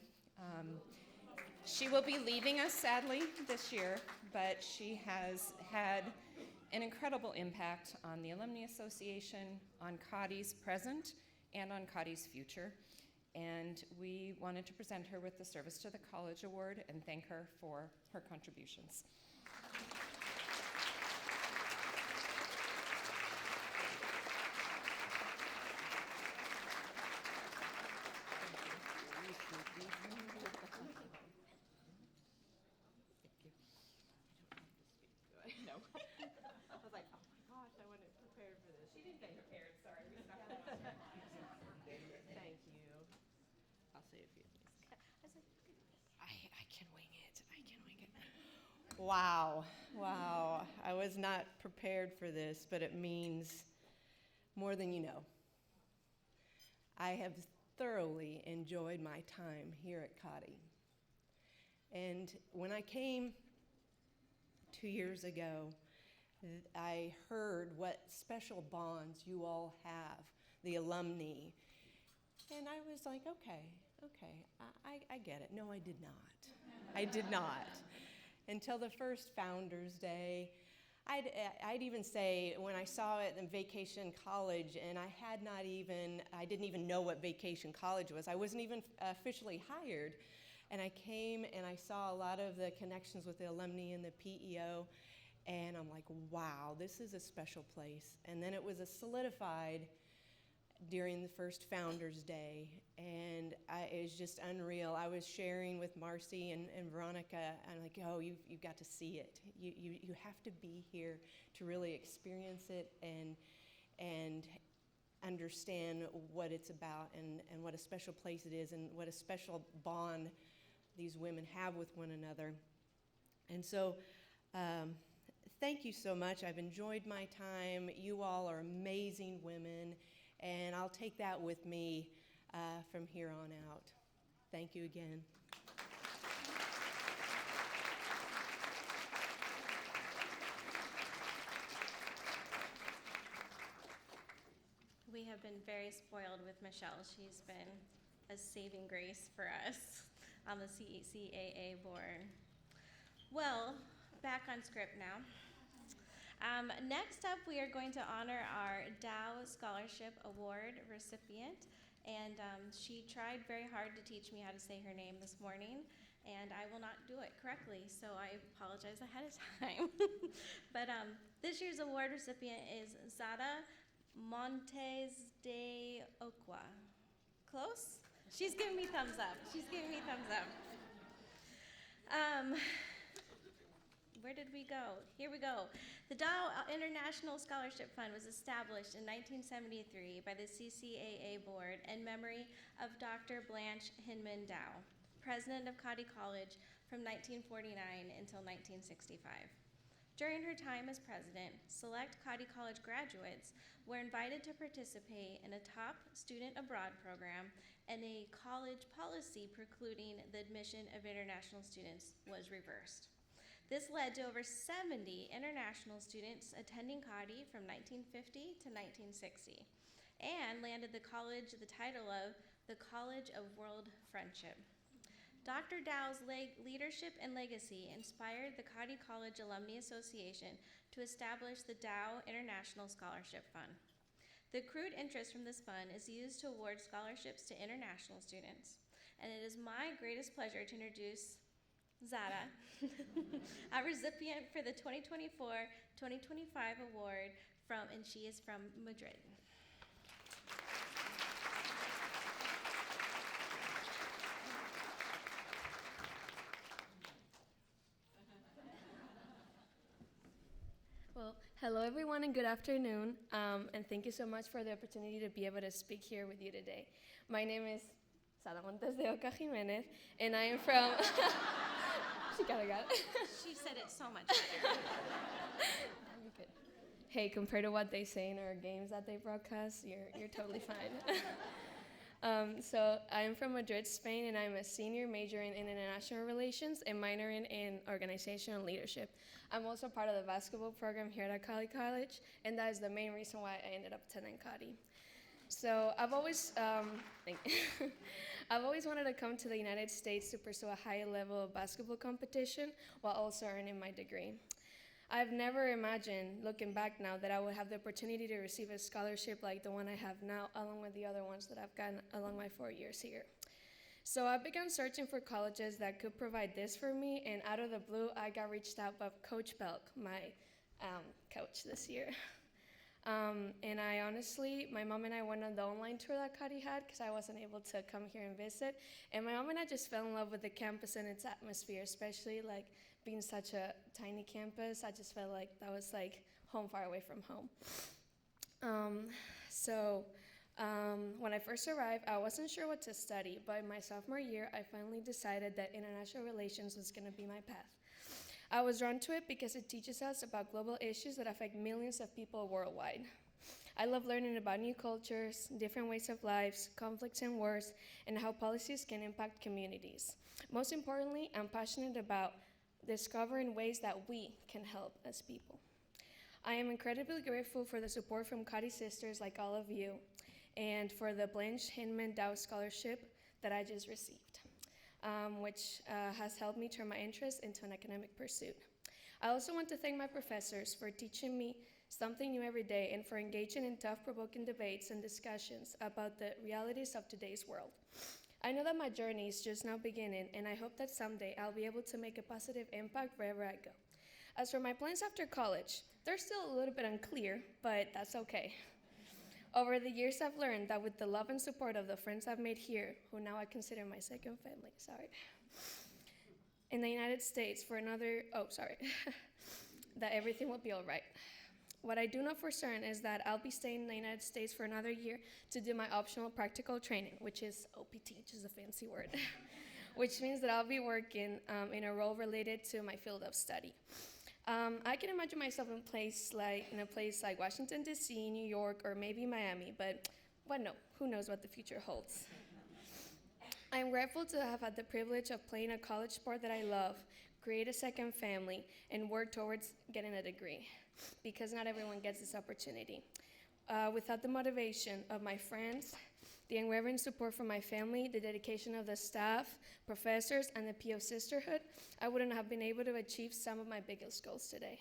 She will be leaving us, sadly, this year, but she has had an incredible impact on the Alumni Association, on Cottey's present, and on Cottey's future. And we wanted to present her with the Service to the College Award and thank her for her contributions. Wow. I was not prepared for this, but it means more than you know. I have thoroughly enjoyed my time here at Cottey. And when I came 2 years ago, I heard what special bonds you all have, the alumni. And I was like, okay, I get it. No, I did not. I did not. Until the first Founders Day, I'd even say when I saw it in Vacation College, and I didn't even know what Vacation College was. I wasn't even officially hired. And I came and I saw a lot of the connections with the alumni and the PEO, and I'm like, wow, this is a special place. And then it was solidified during the first Founders Day, and it was just unreal. I was sharing with Marcy and Veronica, and I'm like, oh, you've got to see it. You have to be here to really experience it and understand what it's about and what a special place it is and what a special bond these women have with one another. And so thank you so much. I've enjoyed my time. You all are amazing women, and I'll take that with me from here on out. Thank you again. We have been very spoiled with Michelle. She's been a saving grace for us on the CCAA board. Well, back on script now. Next up, we are going to honor our Dow Scholarship Award recipient, and she tried very hard to teach me how to say her name this morning, and I will not do it correctly, so I apologize ahead of time. But this year's award recipient is Zara Montes de Oqua. Close? She's giving me thumbs up. She's giving me thumbs up. Where did we go? Here we go. The Dow International Scholarship Fund was established in 1973 by the CCAA board in memory of Dr. Blanche Hinman Dow, president of Cottey College from 1949 until 1965. During her time as president, select Cottey College graduates were invited to participate in a top student abroad program, and a college policy precluding the admission of international students was reversed. This led to over 70 international students attending Cottey from 1950 to 1960, and landed the college the title of the College of World Friendship. Dr. Dow's leadership and legacy inspired the Cottey College Alumni Association to establish the Dow International Scholarship Fund. The accrued interest from this fund is used to award scholarships to international students, and it is my greatest pleasure to introduce Zara, a recipient for the 2024-2025 award and she is from Madrid. Well, hello everyone and good afternoon, and thank you so much for the opportunity to be able to speak here with you today. My name is Sara Montes de Oca Jimenez, and I am from... She kind of got it. She said it so much better. You're good. Hey, compared to what they say in our games that they broadcast, you're totally fine. So I'm from Madrid, Spain, and I'm a senior majoring in international relations and minoring in organizational leadership. I'm also part of the basketball program here at Cottey College, and that is the main reason why I ended up attending Cottey. So I've always wanted to come to the United States to pursue a higher level of basketball competition while also earning my degree. I've never imagined, looking back now, that I would have the opportunity to receive a scholarship like the one I have now, along with the other ones that I've gotten along my 4 years here. So I began searching for colleges that could provide this for me, and out of the blue, I got reached out by Coach Belk, my coach this year. And I honestly, my mom and I went on the online tour that Cottey had because I wasn't able to come here and visit. And my mom and I just fell in love with the campus and its atmosphere, especially like being such a tiny campus. I just felt like that was like home far away from home. When I first arrived, I wasn't sure what to study, but in my sophomore year, I finally decided that international relations was going to be my path. I was drawn to it because it teaches us about global issues that affect millions of people worldwide. I love learning about new cultures, different ways of lives, conflicts and wars, and how policies can impact communities. Most importantly, I'm passionate about discovering ways that we can help as people. I am incredibly grateful for the support from Cottey sisters like all of you, and for the Blanche Hinman Dow Scholarship that I just received. Which has helped me turn my interest into an academic pursuit. I also want to thank my professors for teaching me something new every day and for engaging in tough-provoking debates and discussions about the realities of today's world. I know that my journey is just now beginning, and I hope that someday I'll be able to make a positive impact wherever I go. As for my plans after college, they're still a little bit unclear, but that's okay. Over the years, I've learned that with the love and support of the friends I've made here, who now I consider my second family, in the United States that everything will be all right. What I do know for certain is that I'll be staying in the United States for another year to do my optional practical training, which is OPT, which is a fancy word, which means that I'll be working in a role related to my field of study. I can imagine myself in a place like Washington, D.C., New York, or maybe Miami, but who knows what the future holds. I'm grateful to have had the privilege of playing a college sport that I love, create a second family, and work towards getting a degree, because not everyone gets this opportunity. Without the motivation of my friends, the unwavering support from my family, the dedication of the staff, professors, and the PO Sisterhood, I wouldn't have been able to achieve some of my biggest goals today.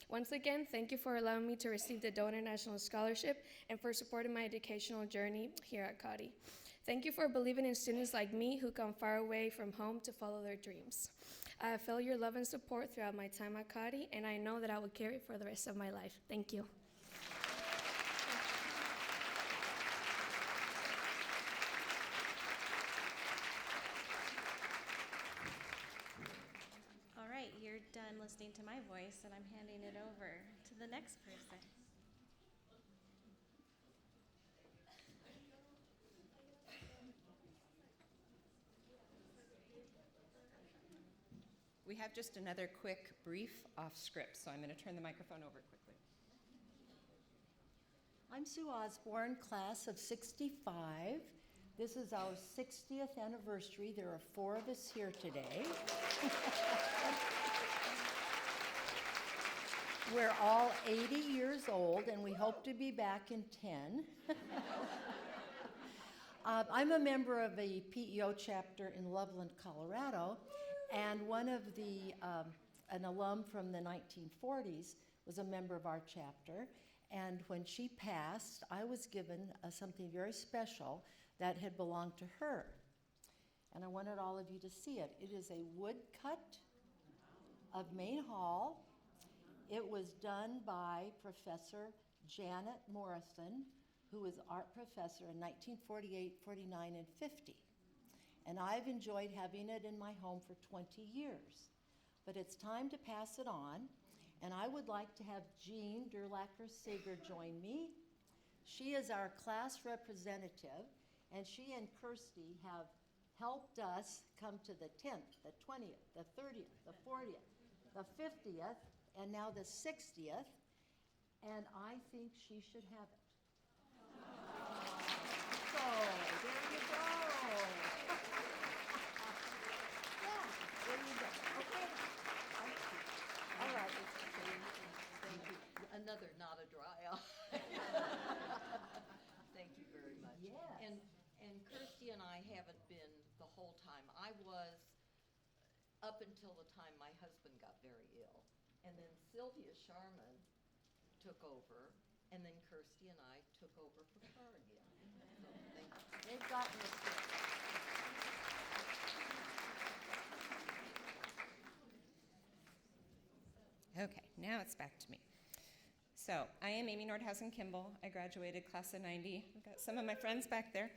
Once again, thank you for allowing me to receive the Doe International Scholarship and for supporting my educational journey here at Cottey. Thank you for believing in students like me who come far away from home to follow their dreams. I have felt your love and support throughout my time at Cottey, and I know that I will carry it for the rest of my life. Thank you. All right, you're done listening to my voice, and I'm handing it over to the next person. We have just another quick brief off script, so I'm going to turn the microphone over quickly. I'm Sue Osborne, class of 65. This is our 60th anniversary. There are 4 of us here today. We're all 80 years old, and we hope to be back in 10. I'm a member of a PEO chapter in Loveland, Colorado, and one of an alum from the 1940s was a member of our chapter. And when she passed, I was given something very special that had belonged to her. And I wanted all of you to see it. It is a woodcut of Main Hall. It was done by Professor Janet Morrison, who was art professor in 1948, 49, and 50. And I've enjoyed having it in my home for 20 years. But it's time to pass it on, and I would like to have Jean Durlacher-Sager join me. She is our class representative, and she and Kirsty have helped us come to the 10th, the 20th, the 30th, the 40th, the 50th, and now the 60th, and I think she should have it. So, there you go. Yeah, there you go. Okay. All right. Thank you. Another not a dry eye. Thank you very much. Yes. And Kirsty and I haven't been the whole time. I was up until the time my husband got very ill. And then Sylvia Sharman took over, and then Kirsty and I took over for her again. So they've gotten us good. Okay, now it's back to me. So I am Amy Nordhausen Kimball. I graduated class of 90. I've got some of my friends back there.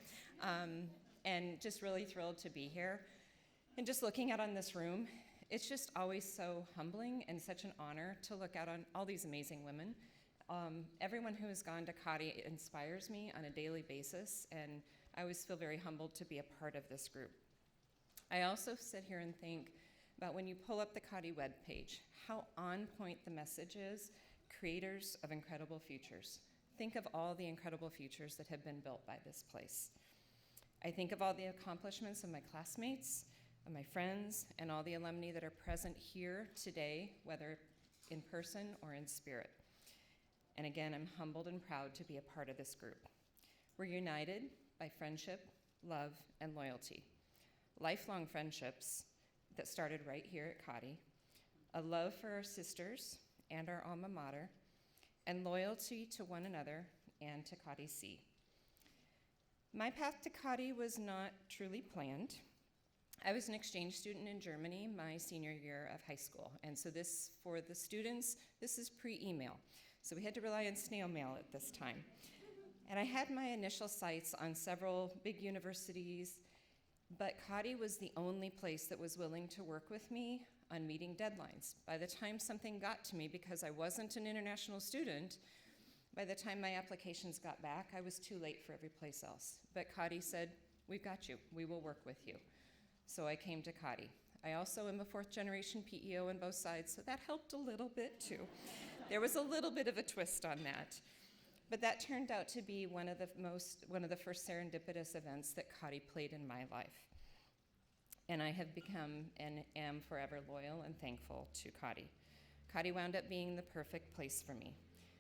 And just really thrilled to be here. And just looking out on this room, it's just always so humbling and such an honor to look out on all these amazing women. Everyone who has gone to Cottey inspires me on a daily basis, and I always feel very humbled to be a part of this group. I also sit here and think about when you pull up the Cottey webpage, how on point the message is, creators of incredible futures. Think of all the incredible futures that have been built by this place. I think of all the accomplishments of my classmates, of my friends, and all the alumni that are present here today, whether in person or in spirit. And again, I'm humbled and proud to be a part of this group. We're united by friendship, love, and loyalty. Lifelong friendships that started right here at Cottey, a love for our sisters and our alma mater, and loyalty to one another and to Cottey C. My path to Cottey was not truly planned. I was an exchange student in Germany my senior year of high school, and so this, for the students, this is pre-email. So we had to rely on snail mail at this time. And I had my initial sights on several big universities, but Cottey was the only place that was willing to work with me on meeting deadlines. By the time something got to me, because I wasn't an international student, by the time my applications got back, I was too late for every place else. But Cottey said, "We've got you. We will work with you." So I came to Cottey. I also am a fourth generation PEO on both sides, so that helped a little bit too. There was a little bit of a twist on that. But that turned out to be one of the first serendipitous events that Cottey played in my life. And I have become and am forever loyal and thankful to Cottey. Cottey wound up being the perfect place for me.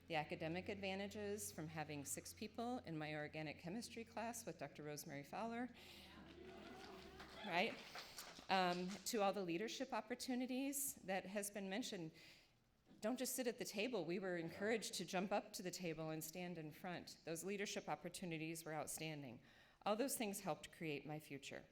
The academic advantages from having 6 people in my organic chemistry class with Dr. Rosemary Fowler, right? To all the leadership opportunities that has been mentioned. Don't just sit at the table. We were encouraged to jump up to the table and stand in front. Those leadership opportunities were outstanding. All those things helped create my future.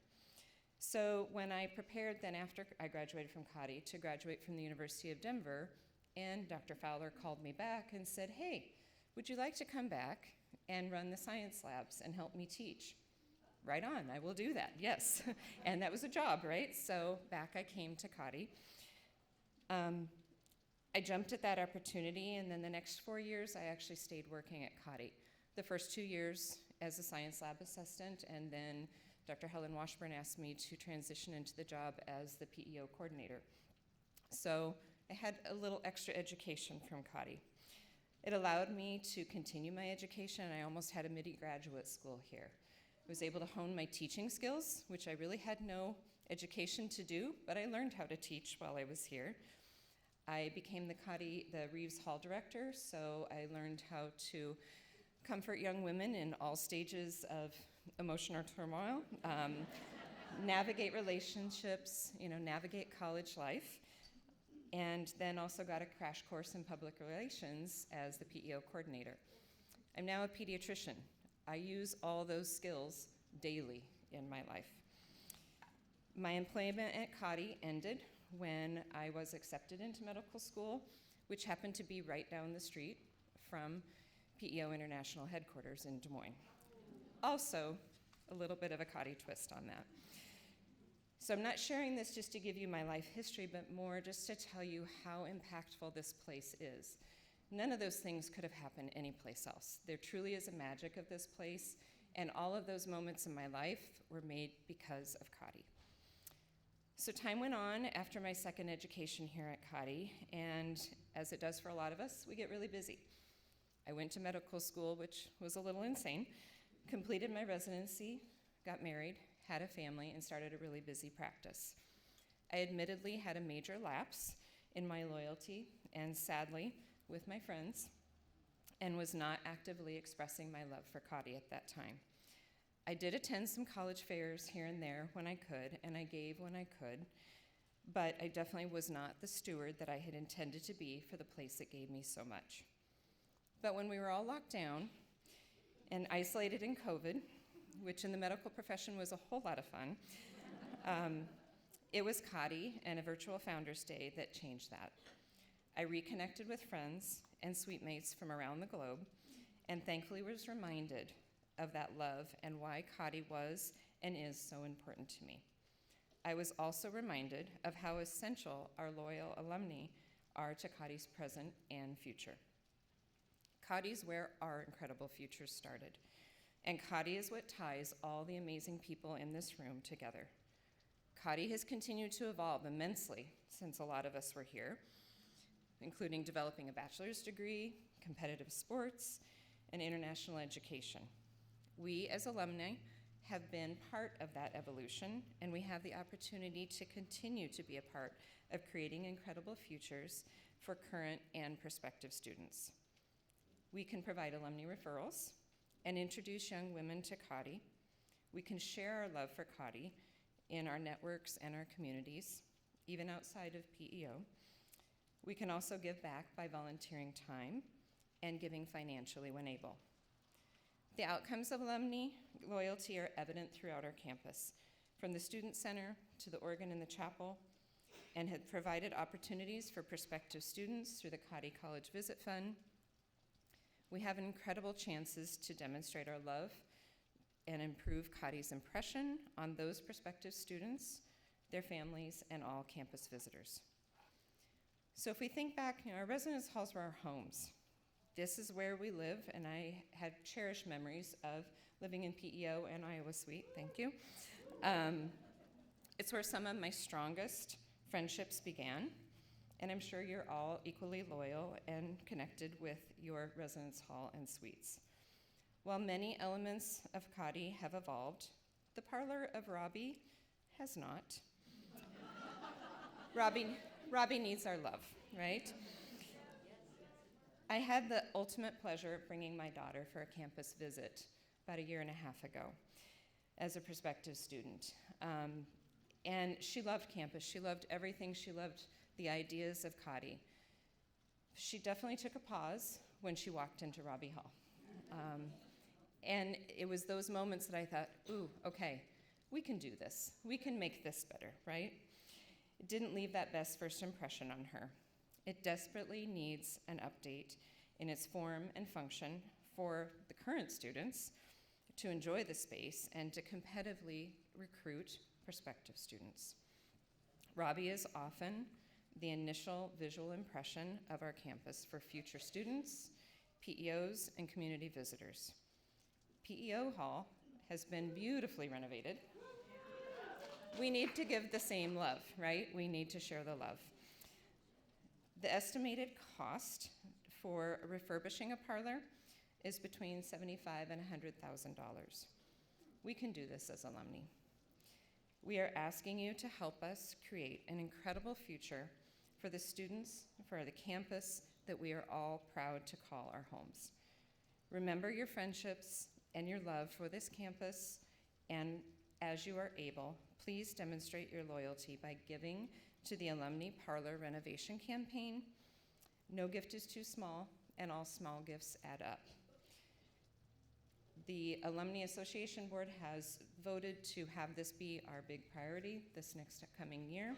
So when I prepared then after I graduated from Cottey to graduate from the University of Denver, and Dr. Fowler called me back and said, "Hey, would you like to come back and run the science labs and help me teach?" Right on, I will do that, yes. And that was a job, right? So back I came to Cottey. I jumped at that opportunity, and then the next 4 years, I actually stayed working at Cottey. The first 2 years as a science lab assistant, and then Dr. Helen Washburn asked me to transition into the job as the PEO coordinator. So I had a little extra education from Cottey. It allowed me to continue my education, and I almost had a midi graduate school here. I was able to hone my teaching skills, which I really had no education to do, but I learned how to teach while I was here. I became the Reeves Hall director, so I learned how to comfort young women in all stages of emotional turmoil, navigate relationships, navigate college life, and then also got a crash course in public relations as the PEO coordinator. I'm now a pediatrician. I use all those skills daily in my life. My employment at Cottey ended when I was accepted into medical school, which happened to be right down the street from PEO International headquarters in Des Moines. Also, a little bit of a Cottey twist on that. So I'm not sharing this just to give you my life history, but more just to tell you how impactful this place is. None of those things could have happened anyplace else. There truly is a magic of this place, and all of those moments in my life were made because of Cottey. So time went on after my second education here at Cottey, and as it does for a lot of us, we get really busy. I went to medical school, which was a little insane, completed my residency, got married, had a family, and started a really busy practice. I admittedly had a major lapse in my loyalty, and sadly, with my friends, and was not actively expressing my love for Cottey at that time. I did attend some college fairs here and there when I could, and I gave when I could, but I definitely was not the steward that I had intended to be for the place that gave me so much. But when we were all locked down and isolated in COVID, which in the medical profession was a whole lot of fun, it was Cottey and a virtual Founders Day that changed that. I reconnected with friends and suitemates from around the globe, and thankfully was reminded of that love and why Cottey was and is so important to me. I was also reminded of how essential our loyal alumni are to Cottey's present and future. Cottey's where our incredible future started, and Cottey is what ties all the amazing people in this room together. Cottey has continued to evolve immensely since a lot of us were here, including developing a bachelor's degree, competitive sports, and international education. We as alumni have been part of that evolution, and we have the opportunity to continue to be a part of creating incredible futures for current and prospective students. We can provide alumni referrals and introduce young women to Cottey. We can share our love for Cottey in our networks and our communities, even outside of PEO. We can also give back by volunteering time and giving financially when able. The outcomes of alumni loyalty are evident throughout our campus, from the Student Center to the organ in the chapel, and have provided opportunities for prospective students through the Cottey College Visit Fund. We have incredible chances to demonstrate our love and improve Cottey's impression on those prospective students, their families, and all campus visitors. So if we think back, our residence halls were our homes. This is where we live, and I had cherished memories of living in PEO and Iowa Suite, thank you. It's where some of my strongest friendships began, and I'm sure you're all equally loyal and connected with your residence hall and suites. While many elements of Cottey have evolved, the parlor of Robbie has not. Robbie needs our love, right? I had the ultimate pleasure of bringing my daughter for a campus visit about 1.5 years ago as a prospective student. And she loved campus. She loved everything. She loved the ideas of Cottey. She definitely took a pause when she walked into Robbie Hall. And it was those moments that I thought, ooh, okay, we can do this. We can make this better, right? It didn't leave that best first impression on her. It desperately needs an update in its form and function for the current students to enjoy the space and to competitively recruit prospective students. Robbie is often the initial visual impression of our campus for future students, PEOs, and community visitors. PEO Hall has been beautifully renovated. We need to give the same love, right? We need to share the love. The estimated cost for refurbishing a parlor is between $75,000 and $100,000. We can do this as alumni. We are asking you to help us create an incredible future for the students, for the campus that we are all proud to call our homes. Remember your friendships and your love for this campus, and as you are able, please demonstrate your loyalty by giving to the Alumni Parlor Renovation Campaign. No gift is too small, and all small gifts add up. The Alumni Association Board has voted to have this be our big priority this next coming year.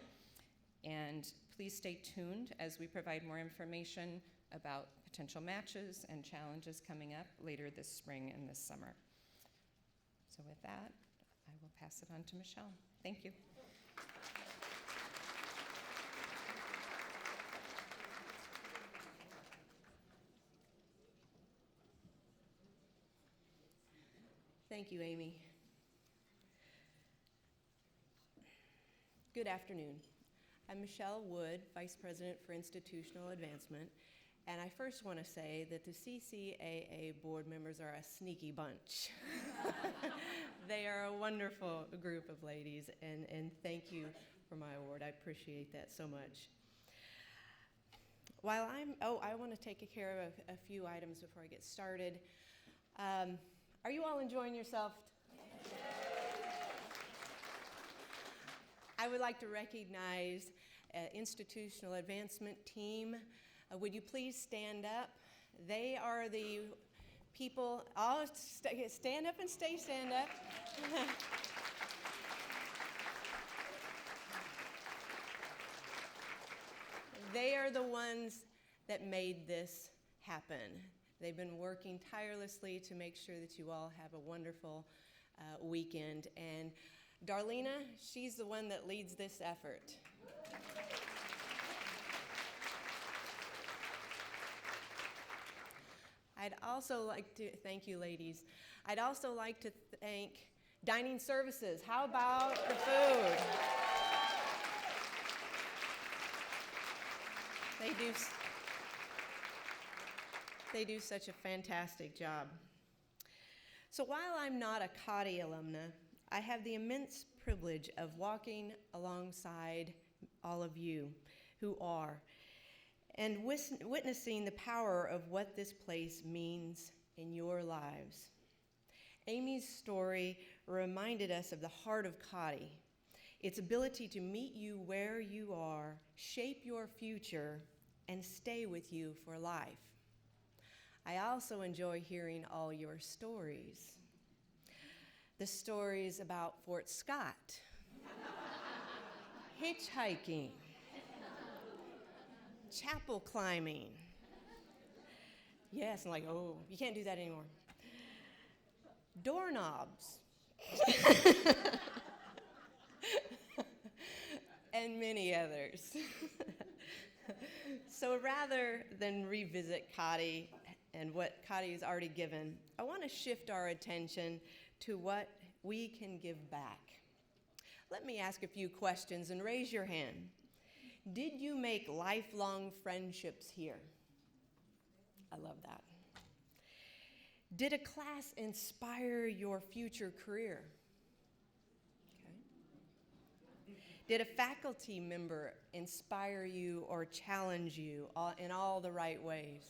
And please stay tuned as we provide more information about potential matches and challenges coming up later this spring and this summer. So with that, I will pass it on to Michelle. Thank you. Thank you, Amy. Good afternoon. I'm Michelle Wood, Vice President for Institutional Advancement, and I first want to say that the CCAA board members are a sneaky bunch. They are a wonderful group of ladies, and thank you for my award. I appreciate that so much. I want to take care of a few items before I get started. Are you all enjoying yourself? I would like to recognize institutional advancement team. Would you please stand up? They are the people, all stand up and stand up. They are the ones that made this happen. They've been working tirelessly to make sure that you all have a wonderful weekend. And Darlena, she's the one that leads this effort. I'd also like to thank you, ladies. I'd also like to thank Dining Services. How about the food? They do such a fantastic job. So while I'm not a Cottey alumna, I have the immense privilege of walking alongside all of you who are, and witnessing the power of what this place means in your lives. Amy's story reminded us of the heart of Cottey, its ability to meet you where you are, shape your future, and stay with you for life. I also enjoy hearing all your stories. The stories about Fort Scott, hitchhiking, chapel climbing. Yes, I'm like, oh, you can't do that anymore. Doorknobs. And many others. So rather than revisit Cottey and what Cottey has already given, I want to shift our attention to what we can give back. Let me ask a few questions and raise your hand. Did you make lifelong friendships here? I love that. Did a class inspire your future career? Okay. Did a faculty member inspire you or challenge you in all the right ways?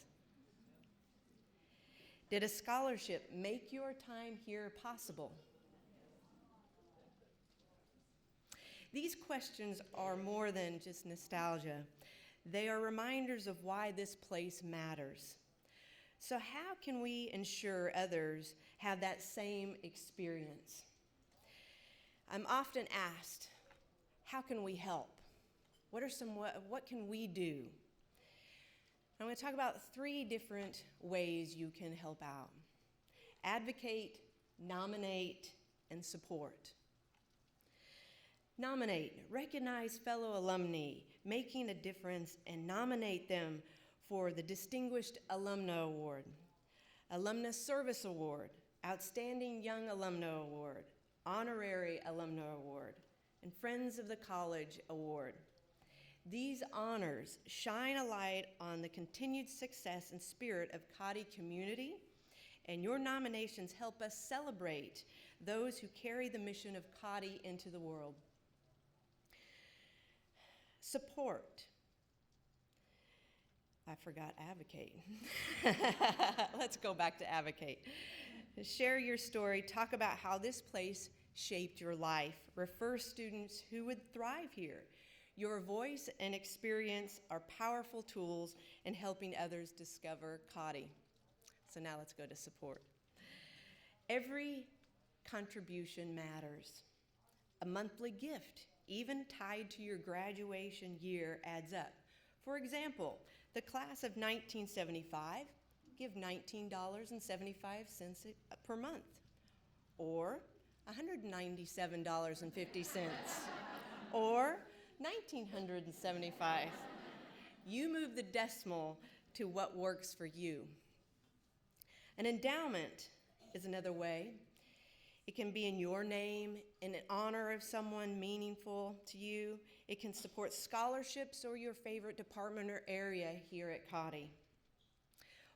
Did a scholarship make your time here possible? These questions are more than just nostalgia. They are reminders of why this place matters. So how can we ensure others have that same experience? I'm often asked, how can we help? What can we do? I'm going to talk about 3 different ways you can help out. Advocate, nominate, and support. Nominate, recognize fellow alumni making a difference and nominate them for the Distinguished Alumna Award, Alumna Service Award, Outstanding Young Alumna Award, Honorary Alumna Award, and Friends of the College Award. These honors shine a light on the continued success and spirit of Cottey community, and your nominations help us celebrate those who carry the mission of Cottey into the world. Support. I forgot advocate. Let's go back to advocate. Share your story. Talk about how this place shaped your life. Refer students who would thrive here. Your voice and experience are powerful tools in helping others discover Cottey. So now let's go to support. Every contribution matters. A monthly gift, even tied to your graduation year, adds up. For example, the class of 1975 give $19.75 per month, or $197.50, or $1,975. You move the decimal to what works for you. An endowment is another way. It can be in your name, in honor of someone meaningful to you. It can support scholarships or your favorite department or area here at Cottey.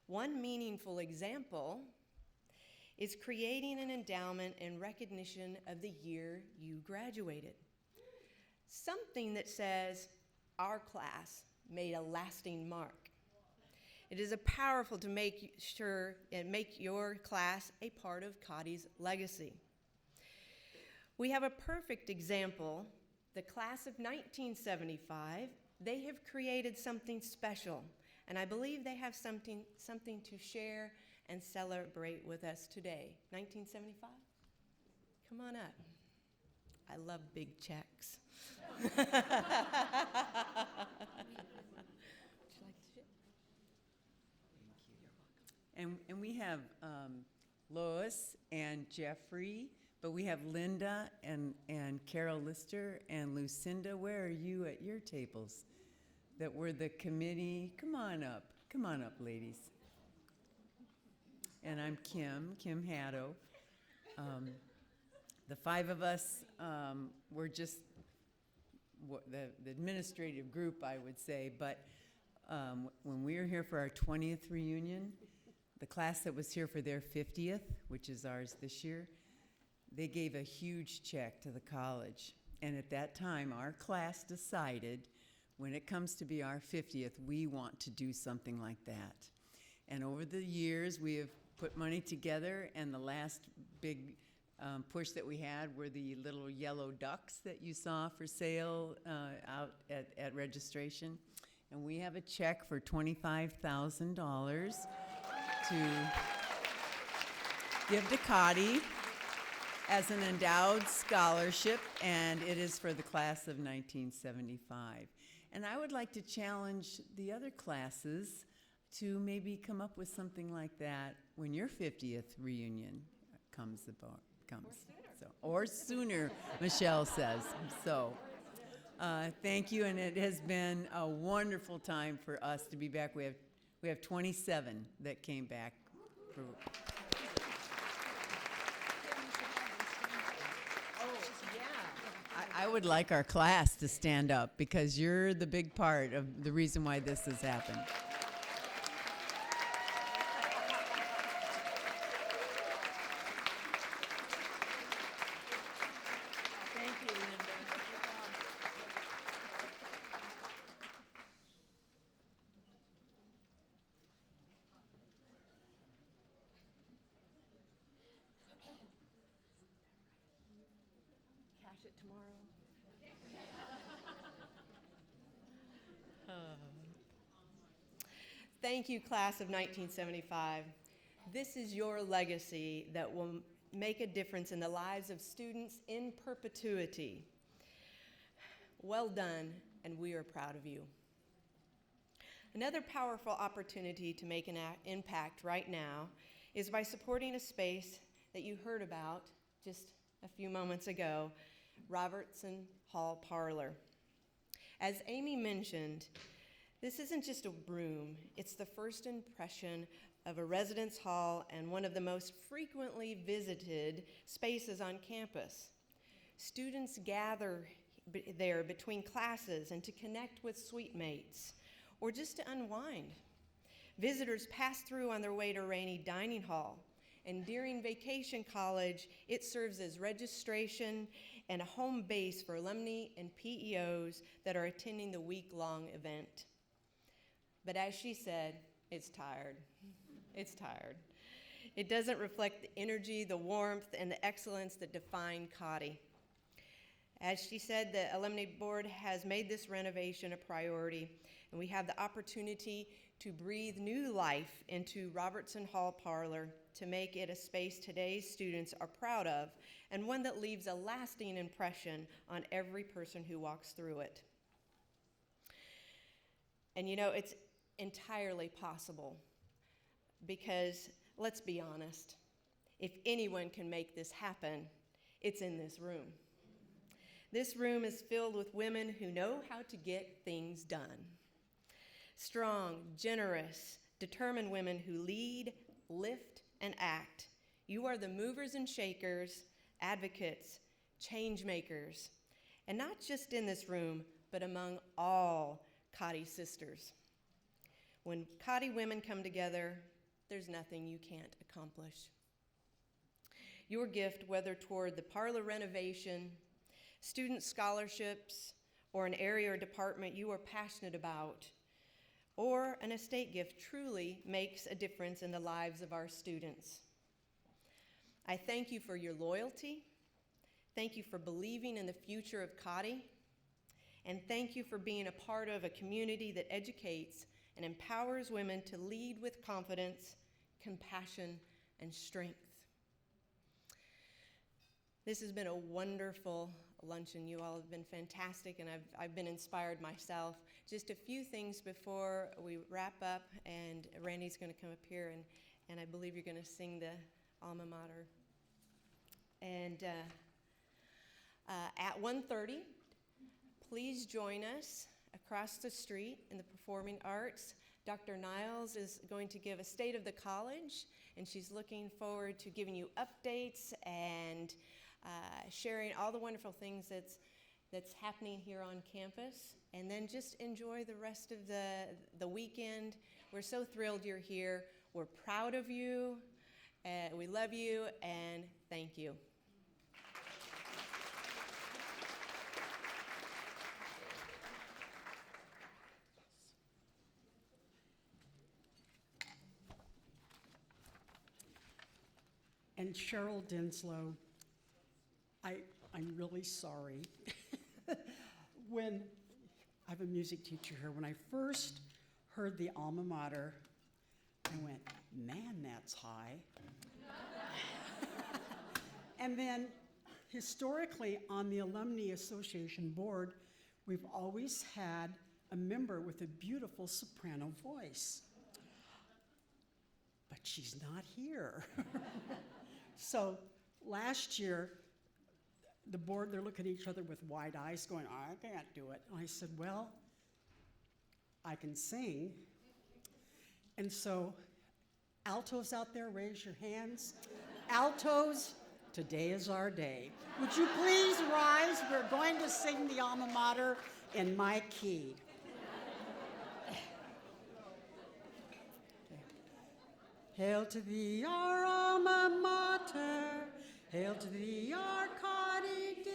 One meaningful example is creating an endowment in recognition of the year you graduated. Something that says, our class made a lasting mark. It is powerful to make sure and make your class a part of Cottey's legacy. We have a perfect example. The class of 1975, they have created something special, and I believe they have something to share and celebrate with us today. 1975? Come on up. I love big checks. Would you like to share? And we have Lois and Jeffrey, but we have Linda and Carol Lister and Lucinda. Where are you at your tables? That were the committee. Come on up, ladies. And I'm Kim Haddo. The 5 of us were just the administrative group, I would say, but when we were here for our 20th reunion, the class that was here for their 50th, which is ours this year, they gave a huge check to the college. And at that time, our class decided, when it comes to be our 50th, we want to do something like that. And over the years, we have put money together, and the last big push that we had were the little yellow ducks that you saw for sale out at registration. and we have a check for $25,000 to give to Cottey as an endowed scholarship, and it is for the class of 1975. And I would like to challenge the other classes to maybe come up with something like that when your 50th reunion comes. Or sooner, Michelle says. So, thank you, and it has been a wonderful time for us to be back. We have 27 that came back. I would like our class to stand up because you're the big part of the reason why this has happened. Thank you, Linda. Cash it tomorrow. Thank you, class of 1975. This is your legacy that will make a difference in the lives of students in perpetuity. Well done, and we are proud of you. Another powerful opportunity to make an impact right now is by supporting a space that you heard about just a few moments ago, Robertson Hall Parlor. As Amy mentioned, this isn't just a room, it's the first impression of a residence hall and one of the most frequently visited spaces on campus. Students gather there between classes and to connect with suite mates, or just to unwind. Visitors pass through on their way to Rainey Dining Hall, and during Vacation College, it serves as registration and a home base for alumni and PEOs that are attending the week-long event. But as she said, it's tired. It's tired. It doesn't reflect the energy, the warmth, and the excellence that define Cottey. As she said, the Alumni Board has made this renovation a priority, and we have the opportunity to breathe new life into Robertson Hall Parlor to make it a space today's students are proud of and one that leaves a lasting impression on every person who walks through it. And you know, it's entirely possible because, let's be honest, if anyone can make this happen, it's in this room. This room is filled with women who know how to get things done. Strong, generous, determined women who lead, lift, and act. You are the movers and shakers, advocates, change makers, and not just in this room, but among all Cottey sisters. When Cottey women come together, there's nothing you can't accomplish. Your gift, whether toward the parlor renovation, student scholarships, or an area or department you are passionate about, or an estate gift, truly makes a difference in the lives of our students. I thank you for your loyalty. Thank you for believing in the future of Cottey. And thank you for being a part of a community that educates and empowers women to lead with confidence, compassion, and strength. This has been a wonderful luncheon. You all have been fantastic, and I've been inspired myself. Just a few things before we wrap up, and Randy's going to come up here, and I believe you're going to sing the alma mater. And at 1:30, please join us across the street in the Performing Arts. Dr. Niles is going to give a state of the college, and she's looking forward to giving you updates and sharing all the wonderful things that's happening here on campus. And then just enjoy the rest of the weekend. We're so thrilled you're here. We're proud of you. We love you, and thank you. And Cheryl Dinslow, I'm really sorry. When I have a music teacher here. When I first heard the alma mater, I went, man, that's high. And then historically on the Alumni Association board, we've always had a member with a beautiful soprano voice. But she's not here. So last year, the board, they're looking at each other with wide eyes going, I can't do it. And I said, well, I can sing. And so altos out there, raise your hands. Altos, today is our day. Would you please rise? We're going to sing the alma mater in my key. Hail to thee, our alma mater. Hail to thee, our Cottey dear.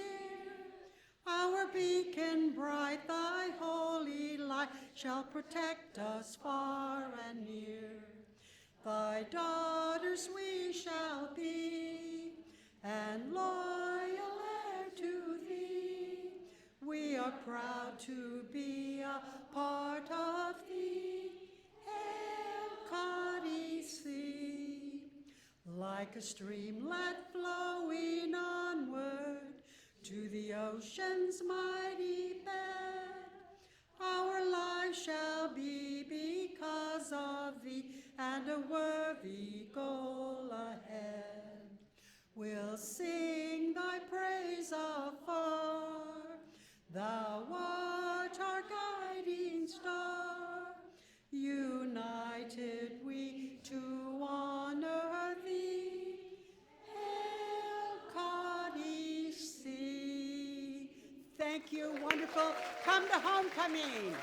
Our beacon bright, thy holy light shall protect us far and near. Thy daughters we shall be, and loyal heir to thee. We are proud to be a part of thee. Hail, Cottey sea, like a streamlet flowing onward to the ocean's mighty bed. Our life shall be because of thee, and a worthy goal ahead. We'll sing thy praise afar. Thou art our guiding star. United we to honor thee. Hail, Cottey sea. Thank you, wonderful. Come to homecoming.